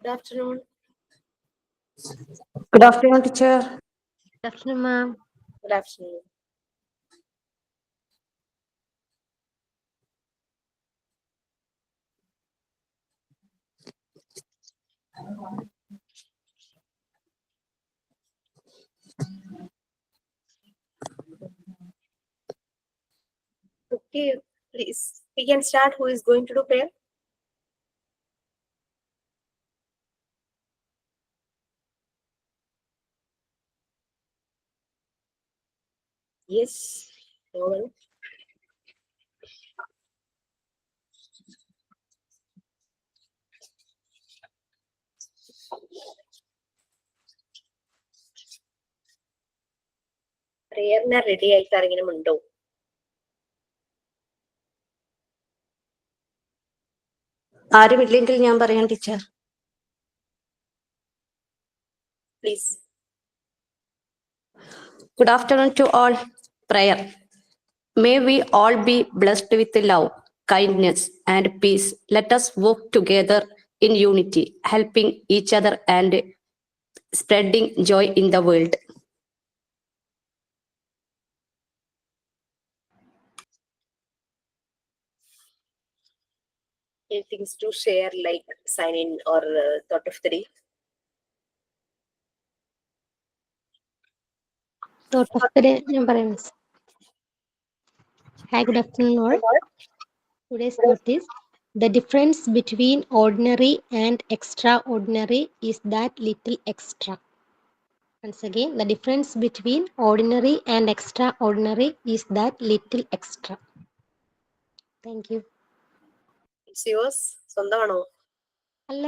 Good afternoon. Good afternoon, teacher. Good afternoon, ma'am. Good afternoon. Okay, please. We can start. Who is going to do prayer? Yes. No one. പ്രേയറിന് ready ആയിട്ട് ആരെങ്കിലും ഉണ്ടോ? ആരുമില്ലെങ്കിൽ ഞാൻ പറയാം teacher. Please. Good afternoon to all. Prayer. May we all be blessed with love, kindness, and peace. Let us work together in unity, helping each other and spreading joy in the world. Anything to share, like sign in or thought of the day? Thought of the day, ഞാൻ പറയാം miss. Hi, good afternoon all. Today's thought is the difference between ordinary and extraordinary is that little extra. Once again, the difference between ordinary and extraordinary is that little extra. Thank you. It's yours. സ്വന്തമാണോ? അല്ല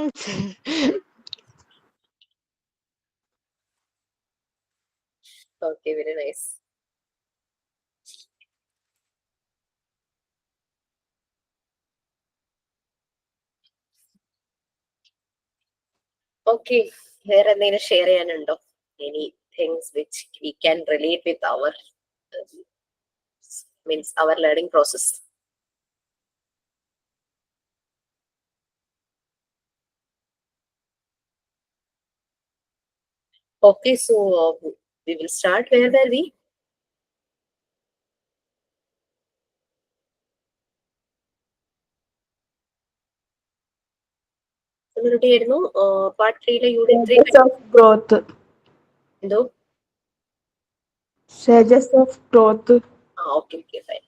Okay, very nice. Okay, വേറെ എന്തെങ്കിലും share ചെയ്യാനുണ്ടോ? Any things which we can relate with our means our learning process? Okay, so we will start. Where were we? ആയിരുന്നു part 3 unit 3 Stages of growth. എന്തോ? Stages of growth. Okay, fine.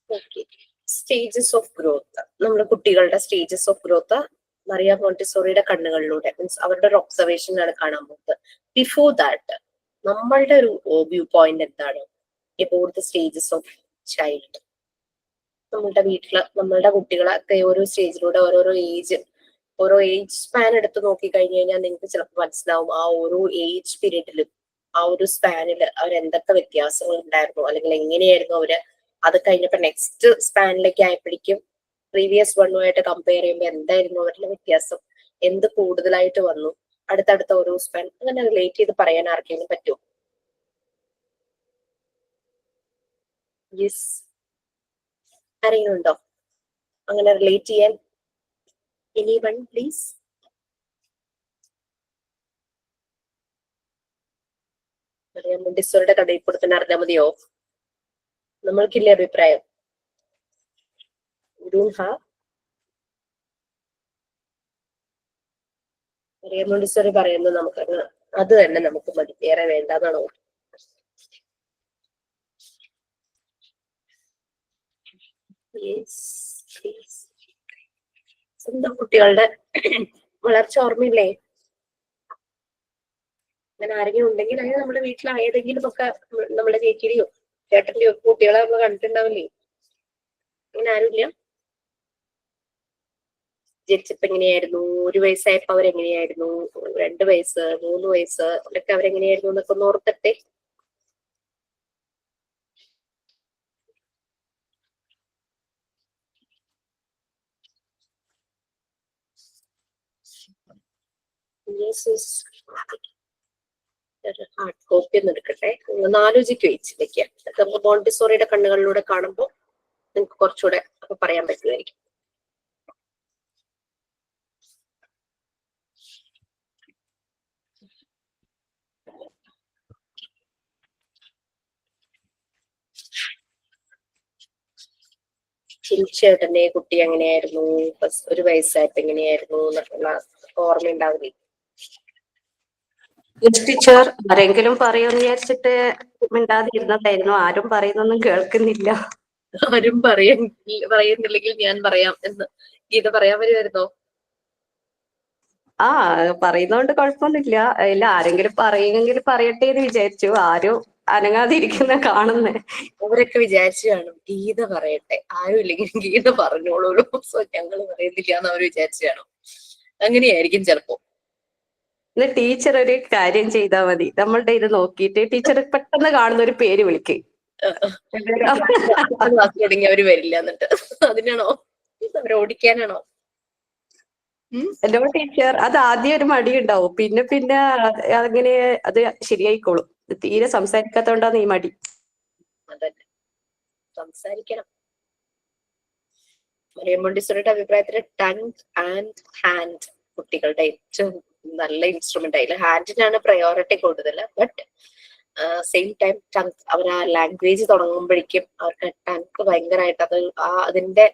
Okay. Stages of growth. നമ്മുടെ കുട്ടികളുടെ stages of growth Maria മോണ്ടിസോറിയുടെ കണ്ണുകളിലൂടെ means അവരുടെ ഒരു observation ആണ് കാണാൻ പോകുന്നത്. ബിഫോർ ദാറ്റ് നമ്മളുടെ ഒരു വ്യൂ പോയിന്റ് എന്താണ് about the stages of child? നമ്മളുടെ വീട്ടില് നമ്മളുടെ കുട്ടികളൊക്കെ ഓരോ സ്റ്റേജിലൂടെ ഓരോ ഏജ് സ്പാൻ എടുത്ത് നോക്കി കഴിഞ്ഞു കഴിഞ്ഞാൽ നിങ്ങൾക്ക് ചിലപ്പോൾ മനസ്സിലാവും ആ ഓരോ ഏജ് പീരീഡിലും ആ ഒരു സ്പാനിൽ അവരെന്തൊക്കെ വ്യത്യാസങ്ങൾ ഉണ്ടായിരുന്നു, അല്ലെങ്കിൽ എങ്ങനെയായിരുന്നു അവര് അത് കഴിഞ്ഞപ്പോ നെക്സ്റ്റ് സ്പാനിലേക്ക് ആയപ്പോഴേക്കും പ്രീവിയസ് വണ്ണുമായിട്ട് കമ്പയർ ചെയ്യുമ്പോൾ എന്തായിരുന്നു അവരുടെ വ്യത്യാസം, എന്ത് കൂടുതലായിട്ട് വന്നു, അടുത്തടുത്ത ഓരോ സ്പാൻ അങ്ങനെ റിലേറ്റ് ചെയ്ത് പറയാൻ ആർക്കെങ്കിലും പറ്റുമോ? യെസ്, ആരെങ്കിലും ഉണ്ടോ അങ്ങനെ റിലേറ്റ് ചെയ്യാൻ? Any one please. മോണ്ടിസോറിയുടെ കഥയിൽ കൂടെ തന്നെ അറിഞ്ഞാൽ മതിയോ? നമ്മൾക്കില്ലേ അഭിപ്രായം? മറിയ മോണ്ടിസോറി പറയുന്നത് നമുക്ക് അത് തന്നെ നമുക്ക് മതി, വേറെ വേണ്ടെന്നാണോ? Yes, please. സ്വന്തം കുട്ടികളുടെ വളർച്ച ഓർമ്മയില്ലേ? അങ്ങനെ ആരെങ്കിലും ഉണ്ടെങ്കിൽ അങ്ങനെ നമ്മുടെ വീട്ടിൽ ഏതെങ്കിലും ഒക്കെ നമ്മുടെ ചേച്ചിയുടെയോ ചേട്ടന്റെയോ കുട്ടികളെ നമ്മൾ കണ്ടിട്ടുണ്ടാവില്ലേ? അങ്ങനെ ആരുമില്ല? ജനിച്ചപ്പോ എങ്ങനെയായിരുന്നു, 1 വയസ്സായപ്പോ അവരെങ്ങനെയായിരുന്നു, 2 വയസ്സ്, 3 വയസ്സ് അവരൊക്കെ അവരെങ്ങനെയായിരുന്നു എന്നൊക്കെ ഒന്ന് ഓർത്തട്ടെ. ഹാർഡ് കോപ്പി ഒന്ന് എടുക്കട്ടെ, ഒന്ന് ആലോചിക്കുക വെച്ചിലേക്ക്. നമുക്ക് മോണ്ടിസോറിയുടെ കണ്ണുകളിലൂടെ കാണുമ്പോൾ നിങ്ങൾക്ക് കുറച്ചുകൂടെ അപ്പൊ പറയാൻ പറ്റുമായിരിക്കും. ജനിച്ച ഉടനെ കുട്ടി എങ്ങനെയായിരുന്നു, 1 വയസ്സായപ്പോ എങ്ങനെയായിരുന്നു എന്നൊക്കെയുള്ള ഓർമ്മയുണ്ടാവില്ലേ? ടീച്ചർ ആരെങ്കിലും പറയുമെന്ന് വിചാരിച്ചിട്ട് മിണ്ടാതിരുന്നതായിരുന്നു. ആരും പറയുന്നൊന്നും കേൾക്കുന്നില്ല. ആരും പറയുന്നില്ലെങ്കിൽ ഞാൻ പറയാം എന്ന് ഗീത പറയാൻ വരുമായിരുന്നോ? ആ പറയുന്നോണ്ട് കുഴപ്പമൊന്നുമില്ല. ഇല്ല, ആരെങ്കിലും പറയുമെങ്കിൽ പറയട്ടെ എന്ന് വിചാരിച്ചു. ആരും അനങ്ങാതിരിക്കുന്ന കാണുന്നേ. അവരൊക്കെ വിചാരിച്ചു കാണും ഗീത പറയട്ടെ, ആരും ഇല്ലെങ്കിൽ ഗീത പറഞ്ഞോളൂ, സോ ഞങ്ങൾ പറയുന്നില്ല എന്ന് അവർ വിചാരിച്ചു കാണും. അങ്ങനെയായിരിക്കും ചിലപ്പോ. ഇന്ന് ടീച്ചർ ഒരു കാര്യം ചെയ്താൽ മതി. നമ്മളുടെ ഇത് നോക്കിയിട്ട് ടീച്ചർ പെട്ടെന്ന് കാണുന്ന ഒരു പേര് വിളിക്ക്. ക്ലാസ് തുടങ്ങി അവര് വരില്ല, എന്നിട്ട് അതിനാണോ അവരെ ഓടിക്കാനാണോ? ഹലോ ടീച്ചർ, അത് ആദ്യം ഒരു മടി ഉണ്ടാവും, പിന്നെ പിന്നെ അങ്ങനെ അത് ശരിയായിക്കോളും. തീരെ സംസാരിക്കാത്തോണ്ടാണ് ഈ മടി. അതന്നെ, സംസാരിക്കണം. മറിയം മോണ്ടിസോറിയുടെ അഭിപ്രായത്തിൽ ടങ് ആൻഡ് ഹാൻഡ് കുട്ടികളുടെ ഏറ്റവും നല്ല ഇൻസ്ട്രുമെന്റ്. അതിൽ ഹാൻഡിനാണ് പ്രയോറിറ്റി കൂടുതൽ. ബട്ട് സെയിം ടൈം ടങ്, അവർ ആ ലാംഗ്വേജ് തുടങ്ങുമ്പോഴേക്കും അവർക്ക് ടങ് ഭയങ്കരമായിട്ട് അതിന്റെ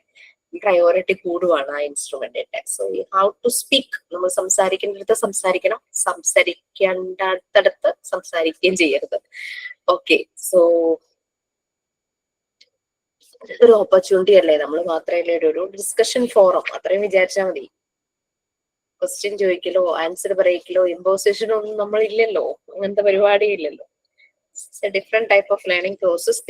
പ്രയോറിറ്റി കൂടുവാണ് ആ ഇൻസ്ട്രുമെന്റിന്റെ. So you have to speak. നമ്മൾ സംസാരിക്കേണ്ടടുത്ത് സംസാരിക്കണം, സംസാരിക്കേണ്ടടുത്ത് സംസാരിക്കുകയും ചെയ്യരുത്. ഓക്കെ, സോ ഒരു ഓപ്പർച്യൂണിറ്റി അല്ലേ, നമ്മൾ മാത്രമല്ലേ ഒരു ഡിസ്കഷൻ ഫോറം, അത്രയും വിചാരിച്ചാൽ മതി. ക്വസ്റ്റ്യൻ ചോദിക്കലോ ആൻസർ പറയിക്കലോ ഇമ്പോസിഷനോ ഒന്നും നമ്മളില്ലല്ലോ, അങ്ങനത്തെ പരിപാടി ഇല്ലല്ലോ. Different type of learning process.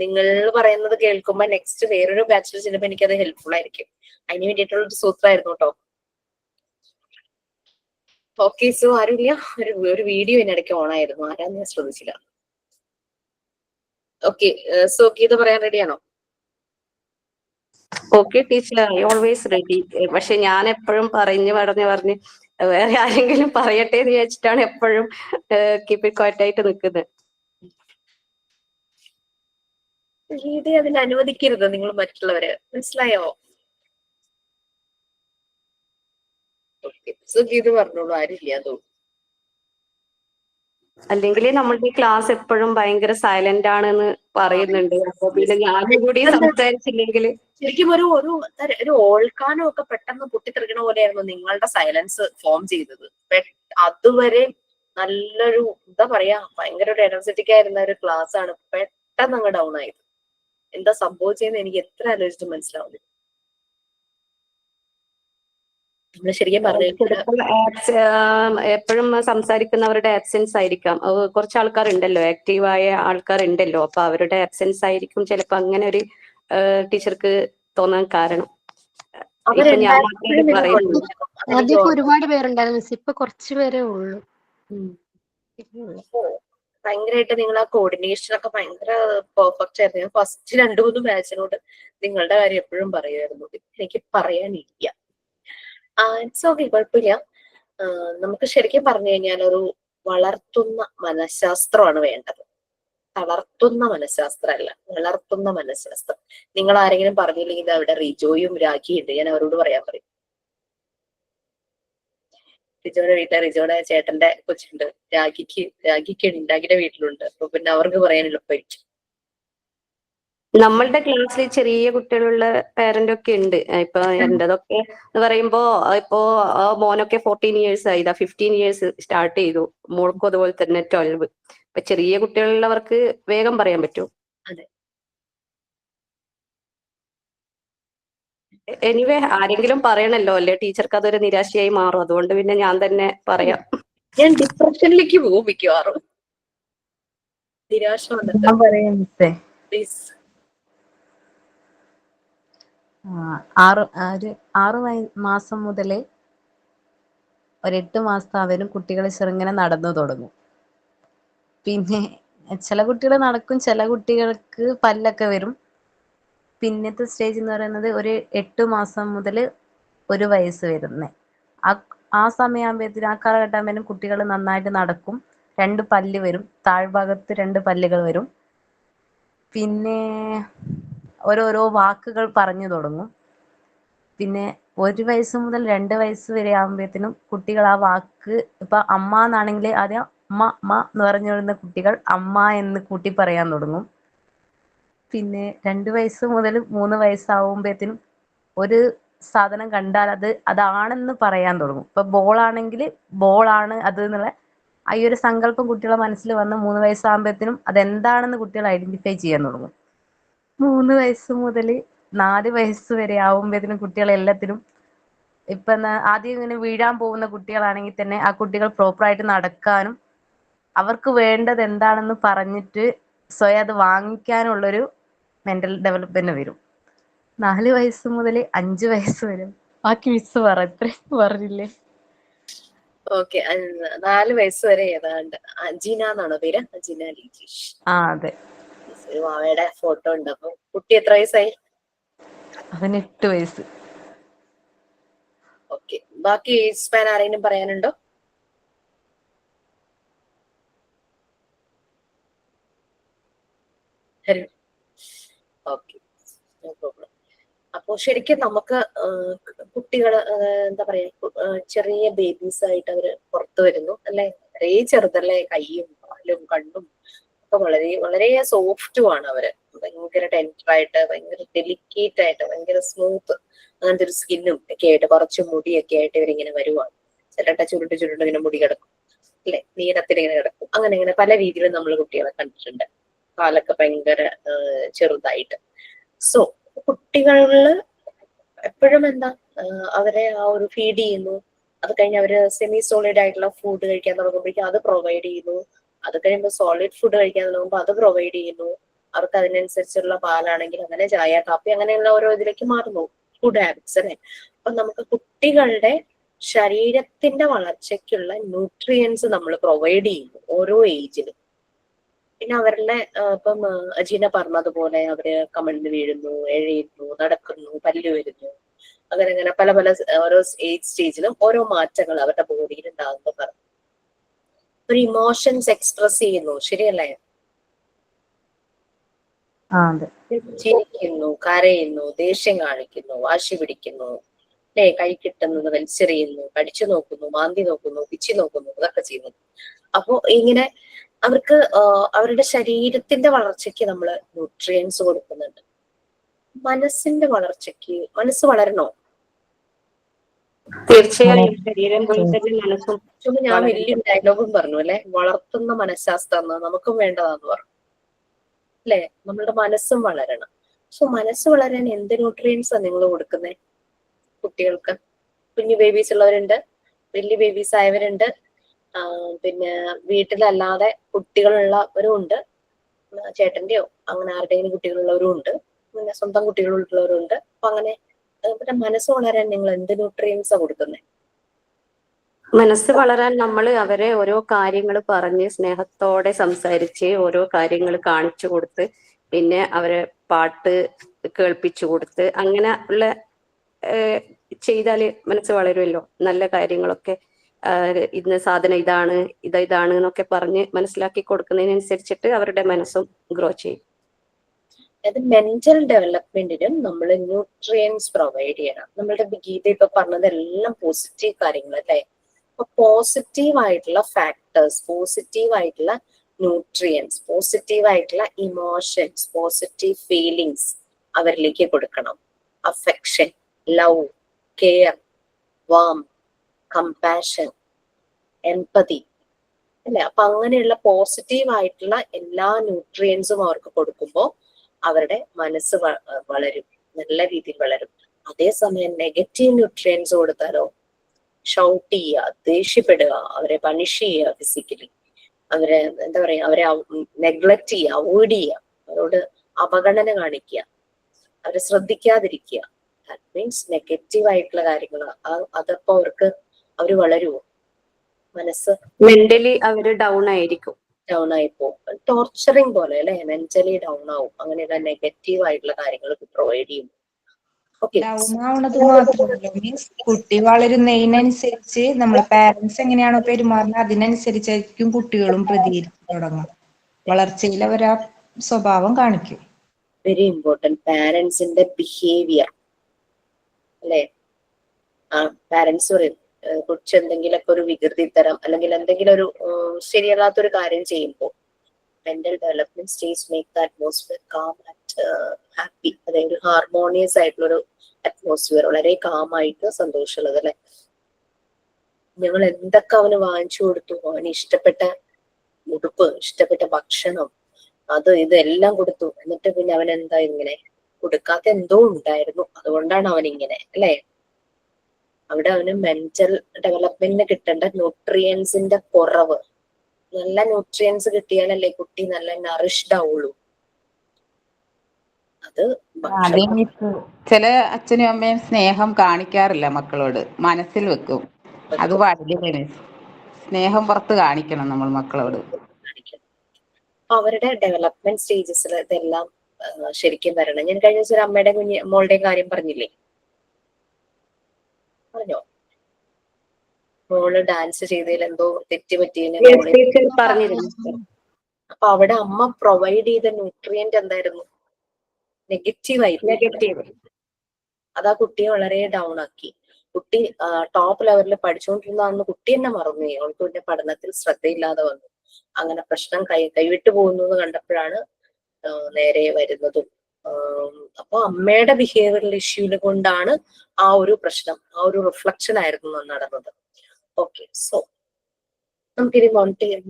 നിങ്ങൾ പറയുന്നത് കേൾക്കുമ്പോൾ നെക്സ്റ്റ് വേറൊരു ബാച്ചിൽ ചെല്ലുമ്പോൾ എനിക്കത് ഹെൽപ്ഫുൾ ആയിരിക്കും. അതിന് വേണ്ടിയിട്ടുള്ള ഒരു സൂത്രമായിരുന്നു കേട്ടോ. ഓക്കെ, സോ ആരുമില്ല. ഒരു വീഡിയോ ഇതിനിടയ്ക്ക് ഓൺ ആയിരുന്നു, ആരാന്ന് ഞാൻ ശ്രദ്ധിച്ചില്ല. ഓക്കെ, സോ ഗീത പറയാൻ റെഡിയാണോ? Okay teacher, I always ready. പക്ഷെ ഞാൻ എപ്പോഴും പറഞ്ഞ് വേറെ ആരെങ്കിലും പറയട്ടെ എന്ന് വിചാരിച്ചിട്ടാണ് എപ്പോഴും കീപ്പ് ഇറ്റ് ക്വയറ്റ് ആയിട്ട് നിൽക്കുന്നത്. ഗീത അതിന് അനുവദിക്കരുത് നിങ്ങൾ മറ്റുള്ളവര്, മനസ്സിലായോ? സോ ഗീത പറഞ്ഞോളൂ, ആരില്ല അതോ. അല്ലെങ്കിൽ നമ്മളുടെ ക്ലാസ് എപ്പോഴും ഭയങ്കര സൈലന്റ് ആണെന്ന് പറയുന്നുണ്ട്. അപ്പൊ പിന്നെ ഞാനും കൂടി സംസാരിച്ചില്ലെങ്കിൽ ശരിക്കും ഒരു ഓൾക്കാനം ഒക്കെ പെട്ടെന്ന് പൊട്ടിത്തെറിക്കണ പോലെയായിരുന്നു നിങ്ങളുടെ സൈലൻസ് ഫോം ചെയ്തത്. അതുവരെ നല്ലൊരു എന്താ പറയാ, ഭയങ്കര ഒരു എനർജറ്റിക് ആയിരുന്ന ഒരു ക്ലാസ് ആണ് പെട്ടെന്ന് അങ്ങ് ഡൗൺ ആയത്. എന്താ സംഭവിച്ചതെന്ന് എനിക്ക് എത്ര ആലോചിച്ചിട്ട് മനസ്സിലാവുന്നു. നമ്മൾ ശരിക്കും എപ്പോഴും സംസാരിക്കുന്നവരുടെ ആബ്സെൻസ് ആയിരിക്കാം. കുറച്ച് ആൾക്കാരുണ്ടല്ലോ, ആക്റ്റീവായ ആൾക്കാരുണ്ടല്ലോ, അപ്പൊ അവരുടെ ആബ്സെൻസ് ആയിരിക്കും ചിലപ്പോ അങ്ങനെ ഒരു ടീച്ചർക്ക് തോന്നാൻ കാരണം. ആദ്യം ഒരുപാട് പേരുണ്ടായിരുന്നു മിസ്, ഇപ്പൊ കുറച്ചു പേരേ ഉള്ളൂ. ഭയങ്കരമായിട്ട് നിങ്ങൾ ആ കോർഡിനേഷൻ ഒക്കെ ഭയങ്കര പെർഫെക്റ്റ് ആയിരുന്നു. ഞാൻ ഫസ്റ്റ് 2-3 ബാച്ചിനോട് നിങ്ങളുടെ കാര്യം എപ്പോഴും പറയുമായിരുന്നു, എനിക്ക് പറയാനില്ല. ഇറ്റ്സ് ഓക്കെ, കുഴപ്പമില്ല. നമുക്ക് ശരിക്കും പറഞ്ഞു കഴിഞ്ഞാൽ ഒരു വളർത്തുന്ന മനഃശാസ്ത്രമാണ് വേണ്ടത്. തളർത്തുന്ന മനഃശാസ്ത്രമല്ല, വളർത്തുന്ന മനഃശാസ്ത്രം. നിങ്ങൾ ആരെങ്കിലും പറഞ്ഞില്ലെങ്കിൽ അവിടെ റിജോയും രാഖിയും ഉണ്ട്, ഞാൻ അവരോട് പറയാൻ പറയും. റിജോയുടെ വീട്ടിലെ റിജോയുടെ ചേട്ടന്റെ കൊച്ചുണ്ട്, രാഖിക്ക് ഉണ്ടാക്കിയുടെ വീട്ടിലുണ്ട്. അപ്പൊ പിന്നെ അവർക്ക് പറയാൻ എളുപ്പമായിരിക്കും. നമ്മളുടെ ക്ലാസ്സിൽ ചെറിയ കുട്ടികളുള്ള പേരന്റ് ഒക്കെ ഉണ്ട്. ഇപ്പൊ എന്റേതൊക്കെ എന്ന് പറയുമ്പോ ഇപ്പോ മോനൊക്കെ 14 years ആയി, 15 years സ്റ്റാർട്ട് ചെയ്തു. മോൾക്കും അതുപോലെ തന്നെ 12. ഇപ്പൊ ചെറിയ കുട്ടികളുള്ളവർക്ക് വേഗം പറയാൻ പറ്റും. അതെ, എനിവേ ആരെങ്കിലും പറയണല്ലോ അല്ലേ, ടീച്ചർക്ക് അതൊരു നിരാശയായി മാറും. അതുകൊണ്ട് പിന്നെ ഞാൻ തന്നെ പറയാം. ഞാൻ ഡിപ്രഷനിലേക്ക് പോകും മിക്കവാറും. നിരാശ വന്നിട്ട്. ഞാൻ പറയാം മിസ്സേ. പ്ലീസ്. ഒരു 6 മാസം മുതലേ ഒരു 8 മാസത്തെ അവരും കുട്ടികൾ ചെറുങ്ങനെ നടന്നു തുടങ്ങും. പിന്നെ ചില കുട്ടികൾ നടക്കും, ചില കുട്ടികൾക്ക് പല്ലൊക്കെ വരും. പിന്നത്തെ സ്റ്റേജ് എന്ന് പറയുന്നത് ഒരു 8 മാസം മുതൽ 1 വയസ്സ് വരുന്നേ. ആ സമയമാകുമ്പോഴത്തേനും, ആ കാലഘട്ടം ആകുമ്പോഴേനും കുട്ടികൾ നന്നായിട്ട് നടക്കും. 2 പല്ല് വരും, താഴ്ഭാഗത്ത് 2 പല്ലുകൾ വരും. പിന്നെ ഓരോരോ വാക്കുകൾ പറഞ്ഞു തുടങ്ങും. പിന്നെ 1 വയസ്സ് മുതൽ 2 വയസ്സ് വരെ ആകുമ്പോഴത്തേനും കുട്ടികൾ ആ വാക്ക്, ഇപ്പൊ അമ്മ എന്നാണെങ്കിൽ ആദ്യം അമ്മ അമ്മ എന്ന് പറഞ്ഞു വരുന്ന കുട്ടികൾ അമ്മ എന്ന് കൂട്ടി പറയാൻ തുടങ്ങും. പിന്നെ 2 വയസ്സ് മുതൽ 3 വയസ്സാവുമ്പോഴത്തേനും ഒരു സാധനം കണ്ടാൽ അതാണെന്ന് പറയാൻ തുടങ്ങും. ഇപ്പൊ ബോളാണെങ്കിൽ ബോളാണ് അത് എന്നുള്ള ആ ഒരു സങ്കല്പം കുട്ടികളെ മനസ്സിൽ വന്ന് 3 വയസ്സാകുമ്പോഴത്തേനും അതെന്താണെന്ന് കുട്ടികൾ ഐഡന്റിഫൈ ചെയ്യാൻ തുടങ്ങും. 3 വയസ്സ് മുതൽ 4 വയസ്സ് വരെ ആവുമ്പോഴത്തേനും കുട്ടികൾ എല്ലാത്തിനും, ഇപ്പൊ ആദ്യം ഇങ്ങനെ വീഴാൻ പോകുന്ന കുട്ടികളാണെങ്കിൽ തന്നെ ആ കുട്ടികൾ പ്രോപ്പറായിട്ട് നടക്കാനും അവർക്ക് വേണ്ടത് എന്താണെന്ന് പറഞ്ഞിട്ട് സ്വയം അത് വാങ്ങിക്കാനുള്ളൊരു മെന്റൽ ഡെവലപ്മെന്റ് വരും. 4 വയസ്സ് മുതൽ 5 വയസ്സ് വരെ. ബാക്കി മിസ് പറഞ്ഞില്ലേ? ഓക്കെ, 4 വയസ്സ് വരെ ഏതാണ്ട്. അജിന എന്നാണോ പേര്? അജിന ലിജീഷ്. അതെ. ഒരു മാവയുടെ ഫോട്ടോ ഉണ്ട്. അപ്പൊ കുട്ടി എത്ര വയസ്സായി? അവന് 8 വയസ്സ്. ഓക്കെ, ബാക്കി ഏജ് സ്പാൻ ആരെങ്കിലും പറയാനുണ്ടോ? Okay, no problem. അപ്പൊ ശരിക്കും നമുക്ക് കുട്ടികള് എന്താ പറയാ, ചെറിയ ബേബീസ് ആയിട്ട് അവര് പുറത്തു വരുന്നു അല്ലെ, വളരെ ചെറുതല്ലേ, കൈയും കാലും കണ്ണും ഒക്കെ വളരെ വളരെ സോഫ്റ്റുമാണ് അവര്. ഭയങ്കര ടെൻഡറായിട്ട്, ഭയങ്കര ഡെലിക്കേറ്റ് ആയിട്ട്, ഭയങ്കര സ്മൂത്ത് അങ്ങനത്തെ ഒരു സ്കിന്നും ഒക്കെ ആയിട്ട്, കുറച്ച് മുടിയൊക്കെ ആയിട്ട് ഇവരിങ്ങനെ വരുവാണ്. ചിലട്ട ചുരുണ്ട് ചുരുണ്ട് ഇങ്ങനെ മുടി കിടക്കും അല്ലെ, നീളത്തിൽ ഇങ്ങനെ കിടക്കും. അങ്ങനെ ഇങ്ങനെ പല രീതിയിലും നമ്മൾ കുട്ടികളെ കണ്ടിട്ടുണ്ട്. കാലൊക്കെ ഭയങ്കര ചെറുതായിട്ട്. സോ കുട്ടികളില് എപ്പോഴും എന്താ, അവരെ ആ ഒരു ഫീഡ് ചെയ്യുന്നു. അത് കഴിഞ്ഞ് അവര് സെമി സോളിഡ് ആയിട്ടുള്ള ഫുഡ് കഴിക്കാൻ തുടങ്ങുമ്പോഴേക്കും അത് പ്രൊവൈഡ് ചെയ്യുന്നു. അത് കഴിയുമ്പോൾ സോളിഡ് ഫുഡ് കഴിക്കാൻ തുടങ്ങുമ്പോൾ അത് പ്രൊവൈഡ് ചെയ്യുന്നു. അവർക്ക് അതിനനുസരിച്ചുള്ള പാലാണെങ്കിൽ അങ്ങനെ, ചായ കാപ്പി അങ്ങനെയുള്ള ഓരോ ഇതിലേക്ക് മാറുന്നു ഫുഡ് ഹാബിറ്റ്സ് അല്ലെ. അപ്പൊ നമുക്ക് കുട്ടികളുടെ ശരീരത്തിന്റെ വളർച്ചയ്ക്കുള്ള ന്യൂട്രിയൻസ് നമ്മൾ പ്രൊവൈഡ് ചെയ്യുന്നു ഓരോ ഏജിലും. പിന്നെ അവരുടെ ഇപ്പം അജീന പറഞ്ഞതുപോലെ അവര് കമഴ്ന്ന് വീഴുന്നു, എഴയുന്നു, നടക്കുന്നു, പല്ല് വരുന്നു, അങ്ങനെ അങ്ങനെ പല പല ഓരോ ഏജ് സ്റ്റേജിലും ഓരോ മാറ്റങ്ങൾ അവരുടെ ബോഡിയിൽ ഉണ്ടാകുന്നു പറഞ്ഞു. ഒരു ഇമോഷൻസ് എക്സ്പ്രസ് ചെയ്യുന്നു, ശരിയല്ലേ? ചിരിക്കുന്നു, കരയുന്നു, ദേഷ്യം കാണിക്കുന്നു, വാശി പിടിക്കുന്നു അല്ലെ, കൈ കിട്ടുന്നത് വലിച്ചെറിയുന്നു, കടിച്ചു നോക്കുന്നു, മാന്തി നോക്കുന്നു, പിച്ചി നോക്കുന്നു, ഇതൊക്കെ ചെയ്യുന്നു. അപ്പോ ഇങ്ങനെ അവർക്ക് അവരുടെ ശരീരത്തിന്റെ വളർച്ചയ്ക്ക് നമ്മൾ ന്യൂട്രിയൻസ് കൊടുക്കുന്നുണ്ട്. മനസ്സിന്റെ വളർച്ചയ്ക്ക്, മനസ്സ് വളരണോ? തീർച്ചയായും ശരീരം പോലെ തന്നെ മനസ്സും. ചുമ്മാ ഞാൻ വലിയൊരു ഡയലോഗും പറഞ്ഞു അല്ലെ, വളർത്തുന്ന മനഃശാസ്ത്രം നമുക്കും വേണ്ടതാന്ന് പറഞ്ഞു അല്ലെ. നമ്മളുടെ മനസ്സും വളരണം. സോ മനസ്സ് വളരാൻ എന്ത് ന്യൂട്രിയൻസാ നിങ്ങൾ കൊടുക്കുന്നത് കുട്ടികൾക്ക്? കുഞ്ഞു ബേബീസ് ഉള്ളവരുണ്ട്, വലിയ ബേബീസ് ആയവരുണ്ട്, പിന്നെ വീട്ടിലല്ലാതെ കുട്ടികളുള്ളവരും ഉണ്ട്, ചേട്ടന്റെയോ അങ്ങനെ ആരുടെയും കുട്ടികളുള്ളവരും ഉണ്ട്, പിന്നെ സ്വന്തം കുട്ടികളുള്ളവരും ഉണ്ട്. അപ്പൊ അങ്ങനെ മനസ്സ് വളരാൻ നിങ്ങൾ എന്ത് ന്യൂട്രിയൻസാ കൊടുക്കുന്നത്? മനസ്സ് വളരാൻ നമ്മൾ അവരെ ഓരോ കാര്യങ്ങൾ പറഞ്ഞ് സ്നേഹത്തോടെ സംസാരിച്ച് ഓരോ കാര്യങ്ങൾ കാണിച്ചു കൊടുത്ത്, പിന്നെ അവരെ പാട്ട് കേൾപ്പിച്ചു കൊടുത്ത് അങ്ങനെ ഉള്ള ചെയ്താല് മനസ്സ് വളരുമല്ലോ. നല്ല കാര്യങ്ങളൊക്കെ ഇന്ന സാധനം ഇതാണ്, ഇതാണ് എന്നൊക്കെ പറഞ്ഞ് മനസ്സിലാക്കി കൊടുക്കുന്നതിനനുസരിച്ചിട്ട് അവരുടെ മനസ്സും ഗ്രോ ചെയ്യും. അത് മെന്റൽ ഡെവലപ്മെന്റിനും നമ്മൾ ന്യൂട്രിയൻസ് പ്രൊവൈഡ് ചെയ്യണം. നമ്മളുടെ ഗീത ഇപ്പൊ പറഞ്ഞതെല്ലാം പോസിറ്റീവ് കാര്യങ്ങൾ അല്ലേ. അപ്പൊ പോസിറ്റീവ് ആയിട്ടുള്ള ഫാക്ടേഴ്സ്, പോസിറ്റീവ് ആയിട്ടുള്ള ന്യൂട്രിയൻസ്, പോസിറ്റീവ് ആയിട്ടുള്ള ഇമോഷൻസ്, പോസിറ്റീവ് ഫീലിങ്സ് അവരിലേക്ക് കൊടുക്കണം. Affection, love, care, warm, compassion, empathy അല്ലെ. അപ്പൊ അങ്ങനെയുള്ള പോസിറ്റീവ് ആയിട്ടുള്ള എല്ലാ ന്യൂട്രിയൻസും അവർക്ക് കൊടുക്കുമ്പോൾ അവരുടെ മനസ്സ് വളരും, നല്ല രീതിയിൽ വളരും. അതേസമയം നെഗറ്റീവ് ന്യൂട്രിയൻസ് കൊടുത്താലോ, ഷൗട്ട് ചെയ്യുക, ദേഷ്യപ്പെടുക, അവരെ പണിഷ് ചെയ്യുക, ഫിസിക്കലി അവരെ എന്താ പറയാ, അവരെ നെഗ്ലക്ട് ചെയ്യുക, അവോയ്ഡ് ചെയ്യുക, അവരോട് അവഗണന കാണിക്കുക, അവരെ ശ്രദ്ധിക്കാതിരിക്കുക. ദാറ്റ് മീൻസ് നെഗറ്റീവ് ആയിട്ടുള്ള കാര്യങ്ങൾ. അതപ്പോ അവര് വളരുമോ? മനസ്സ് മെന്റലി അവര് ഡൗൺ ആയിരിക്കും. ഡൗൺ ആയി പോകും. ടോർച്ചറിങ് പോലെ അല്ലെ, മെന്റലി ഡൗൺ ആവും. അങ്ങനെയുള്ള നെഗറ്റീവ് ആയിട്ടുള്ള കാര്യങ്ങൾ പ്രൊവൈഡ് ചെയ്യും. ഓക്കെ, ഡൗൺ ആവണത് മാത്രമല്ല മീൻസ് കുട്ടി വളരുന്നതിനനുസരിച്ച് നമ്മളെ പാരന്റ്സ് എങ്ങനെയാണോ പെരുമാറുന്നത് അതിനനുസരിച്ചായിരിക്കും കുട്ടികളും പ്രതികരിച്ചു തുടങ്ങുക. വളർച്ചയിൽ അവർ ആ സ്വഭാവം കാണിക്കും. വെരി ഇമ്പോർട്ടന്റ്, പാരന്റ്സിന്റെ ബിഹേവിയർ അല്ലെ. ആ പാരന്റ്സ് പറയും കുറിച്ച് എന്തെങ്കിലുമൊക്കെ ഒരു വികൃതി തരം അല്ലെങ്കിൽ എന്തെങ്കിലും ഒരു ശരിയല്ലാത്തൊരു കാര്യം ചെയ്യുമ്പോൾ mental development stage make the atmosphere calm and happy. അതായത് ഒരു ഹാർമോണിയസ് ആയിട്ടുള്ളൊരു അറ്റ്മോസ്ഫിയർ, വളരെ കാമായിട്ട് സന്തോഷമുള്ളത് അല്ലെ. ഞങ്ങൾ എന്തൊക്കെ അവന് വാങ്ങിച്ചു കൊടുത്തു, അവന് ഇഷ്ടപ്പെട്ട ഉടുപ്പ്, ഇഷ്ടപ്പെട്ട ഭക്ഷണം, അത് ഇതെല്ലാം കൊടുത്തു, എന്നിട്ട് പിന്നെ അവൻ എന്താ ഇങ്ങനെ? കൊടുക്കാത്ത എന്തോ ഉണ്ടായിരുന്നു, അതുകൊണ്ടാണ് അവൻ ഇങ്ങനെ അല്ലെ. അവിടെ അവന് മെന്റൽ ഡെവലപ്മെന്റിന് കിട്ടേണ്ട ന്യൂട്രിയൻസിന്റെ കുറവ്. നല്ല ന്യൂട്രിയൻസ് കിട്ടിയാലല്ലേ കുട്ടി നല്ല നറിഷ്ഡ് ആവുള്ളൂ. അത് ചില അച്ഛനും അമ്മയും സ്നേഹം കാണിക്കാറില്ല മക്കളോട്, മനസ്സിൽ വെക്കും. അത് പാടില്ല. സ്നേഹം പുറത്ത് കാണിക്കണം നമ്മൾ മക്കളോട്. അവരുടെ ഡെവലപ്മെന്റ് സ്റ്റേജസിൽ ഇതെല്ലാം ശരിക്കും വരണം. ഞാൻ കഴിഞ്ഞ ദിവസം ഒരു അമ്മയുടെ മോളുടെയും കാര്യം പറഞ്ഞില്ലേ, പറഞ്ഞോ? മോള് ഡാൻസ് ചെയ്തതിൽ എന്തോ തെറ്റ് പറ്റിയതിന് പറഞ്ഞിരുന്നു. അപ്പൊ അവിടെ അമ്മ പ്രൊവൈഡ് ചെയ്ത ന്യൂട്രിയന്റ് എന്തായിരുന്നു? നെഗറ്റീവ് ആയിരുന്നു. നെഗറ്റീവ്. അതാ കുട്ടിയെ വളരെ ഡൗൺ ആക്കി. കുട്ടി ടോപ്പ് ലെവലിൽ പഠിച്ചുകൊണ്ടിരുന്ന കുട്ടി തന്നെ മറന്നു. അവൾക്ക് പിന്നെ പഠനത്തിൽ ശ്രദ്ധയില്ലാതെ വന്നു. അങ്ങനെ പ്രശ്നം കൈവിട്ടു പോകുന്നു എന്ന് കണ്ടപ്പോഴാണ് നേരെ വരുന്നതും. അപ്പൊ അമ്മയുടെ ബിഹേവിയറൽ ഇഷ്യൂല് കൊണ്ടാണ് ആ ഒരു പ്രശ്നം, ആ ഒരു റിഫ്ലക്ഷൻ ആയിരുന്നു നടന്നത്. ഓക്കെ, സോ നമുക്കിനി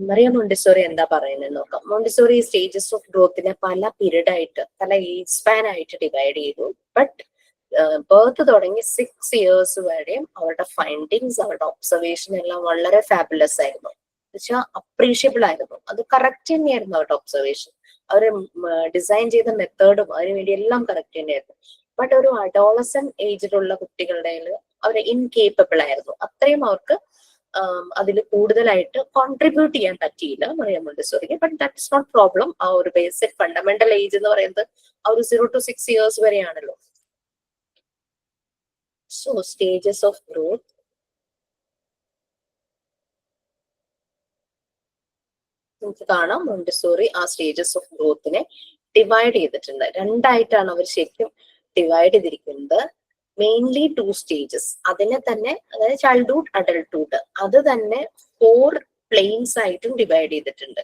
മറിയ മോണ്ടിസോറി എന്താ പറയുന്നത് നോക്കാം. മോണ്ടിസോറി സ്റ്റേജസ് ഓഫ് ഗ്രോത്തിനെ പല പീരീഡ് ആയിട്ട്, പല ഏജ് സ്പാൻ ആയിട്ട് ഡിവൈഡ് ചെയ്തു. ബട്ട് ബർത്ത് തുടങ്ങി 6 years വരെയും അവരുടെ ഫൈൻഡിങ്സ്, അവരുടെ ഒബ്സർവേഷൻ എല്ലാം വളരെ ഫാബുലസ് ആയിരുന്നു. എന്നുവെച്ചാൽ അപ്രീഷിയബിൾ ആയിരുന്നു. അത് കറക്റ്റ് തന്നെയായിരുന്നു അവരുടെ ഒബ്സർവേഷൻ. അവർ ഡിസൈൻ ചെയ്ത മെത്തേഡും അതിനുവേണ്ടി എല്ലാം കറക്റ്റ് തന്നെയായിരുന്നു. ബട്ട് ഒരു അഡോളസൻ ഏജിലുള്ള കുട്ടികളുടെ അവർ ഇൻകേപ്പബിൾ ആയിരുന്നു. അത്രയും അവർക്ക് അതിൽ കൂടുതലായിട്ട് കോൺട്രിബ്യൂട്ട് ചെയ്യാൻ പറ്റിയില്ല മറിയ മോണ്ടിസോറിക്ക്. But that is not problem. ആ ഒരു ബേസിക് ഫണ്ടമെന്റൽ ഏജ് എന്ന് പറയുന്നത് ആ ഒരു 0 to 6 years വരെയാണല്ലോ. So stages of growth. നമുക്ക് കാണാം മോണ്ടിസോറി ആ സ്റ്റേജസ് ഓഫ് ഗ്രോത്തിനെ ഡിവൈഡ് ചെയ്തിട്ടുണ്ട്. രണ്ടായിട്ടാണ് അവർ ശരിക്കും ഡിവൈഡ് ചെയ്തിരിക്കുന്നത്. Mainly 2 stages. അതിനെ തന്നെ, അതായത് ചൈൽഡ്ഹുഡ്, അഡൾട്ട്ഹുഡ്, അത് തന്നെ 4 പ്ലെയിൻസ് ആയിട്ടും ഡിവൈഡ് ചെയ്തിട്ടുണ്ട്.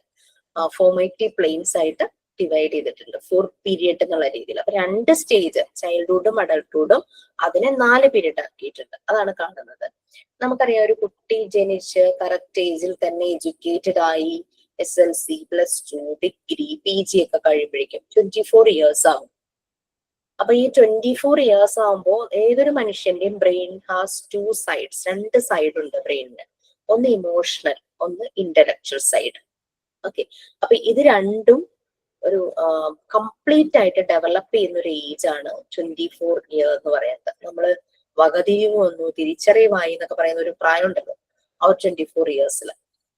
ഫോർമേറ്റീവ് പ്ലെയിൻസ് ആയിട്ട് ഡിവൈഡ് ചെയ്തിട്ടുണ്ട് 4 പീരിയഡ് എന്നുള്ള രീതിയിൽ. അപ്പൊ 2 സ്റ്റേജ്, ചൈൽഡ്ഹുഡും അഡൾട്ട്ഹുഡും, അതിനെ 4 പീരിയഡ് ആക്കിയിട്ടുണ്ട്. അതാണ് കാണുന്നത്. നമുക്കറിയാം, ഒരു കുട്ടി ജനിച്ച് കറക്റ്റ് ഏജിൽ തന്നെ എഡ്യൂക്കേറ്റഡ് ആയി SLC, +2, ഡിഗ്രി, PG ഒക്കെ കഴിയുമ്പോഴേക്കും 24 years ആവും. അപ്പൊ ഈ 24 years ആവുമ്പോൾ ഏതൊരു മനുഷ്യന്റെയും ബ്രെയിൻ ഹാസ് 2 sides, 2 സൈഡ് ഉണ്ട് ബ്രെയിനിന്. ഒന്ന് ഇമോഷണൽ, ഒന്ന് ഇന്റലക്ച്വൽ സൈഡ്. ഓക്കെ, അപ്പൊ ഇത് രണ്ടും ഒരു കംപ്ലീറ്റ് ആയിട്ട് ഡെവലപ്പ് ചെയ്യുന്ന ഒരു ഏജ് ആണ് 24 year എന്ന് പറയുന്നത്. നമ്മള് വകതിരിവ് വന്നു, തിരിച്ചറിവായി എന്നൊക്കെ പറയുന്ന ഒരു പ്രായം ഉണ്ടല്ലോ, ആ 24 years.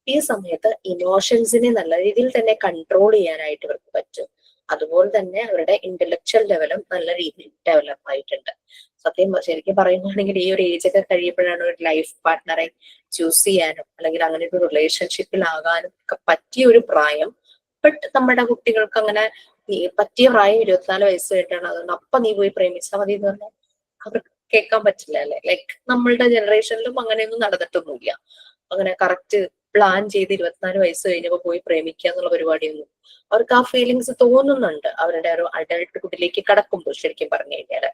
ഈ സമയത്ത് ഇമോഷൻസിനെ നല്ല രീതിയിൽ തന്നെ കൺട്രോൾ ചെയ്യാനായിട്ട് ഇവർക്ക് പറ്റും. അതുപോലെ തന്നെ അവരുടെ ഇന്റലക്ച്വൽ ലെവലും നല്ല രീതിയിൽ ഡെവലപ്പ് ആയിട്ടുണ്ട്. ശരിക്കും പറയുകയാണെങ്കിൽ ഈ ഒരു ഏജ് ഒക്കെ കഴിയുമ്പോഴാണ് ഒരു ലൈഫ് പാർട്ട്ണറെ ചൂസ് ചെയ്യാനും അല്ലെങ്കിൽ അങ്ങനെ ഒരു റിലേഷൻഷിപ്പിലാകാനും ഒക്കെ പറ്റിയ ഒരു പ്രായം. ബട്ട് നമ്മുടെ കുട്ടികൾക്ക് അങ്ങനെ പറ്റിയ പ്രായം 24 വയസ്സ് കഴിഞ്ഞാണ്. അതുകൊണ്ട് അപ്പൊ നീ പോയി പ്രേമിച്ചാൽ മതി എന്ന് പറഞ്ഞാൽ അവർക്ക് കേൾക്കാൻ പറ്റില്ല അല്ലെ. ലൈക്ക് നമ്മളുടെ ജനറേഷനിലും അങ്ങനെയൊന്നും നടന്നിട്ടൊന്നുമില്ല. അങ്ങനെ കറക്റ്റ് പ്ലാൻ ചെയ്ത് 24 വയസ്സ് കഴിഞ്ഞപ്പോ പോയി പ്രേമിക്കുക എന്നുള്ള പരിപാടിയൊന്നും അവർക്ക് ആ ഫീലിങ്സ് തോന്നുന്നുണ്ട് അവരുടെ ഒരു അഡൾട്ട്ഹുഡിലേക്ക് കടക്കുമ്പോൾ ശരിക്കും പറഞ്ഞു കഴിഞ്ഞാല്.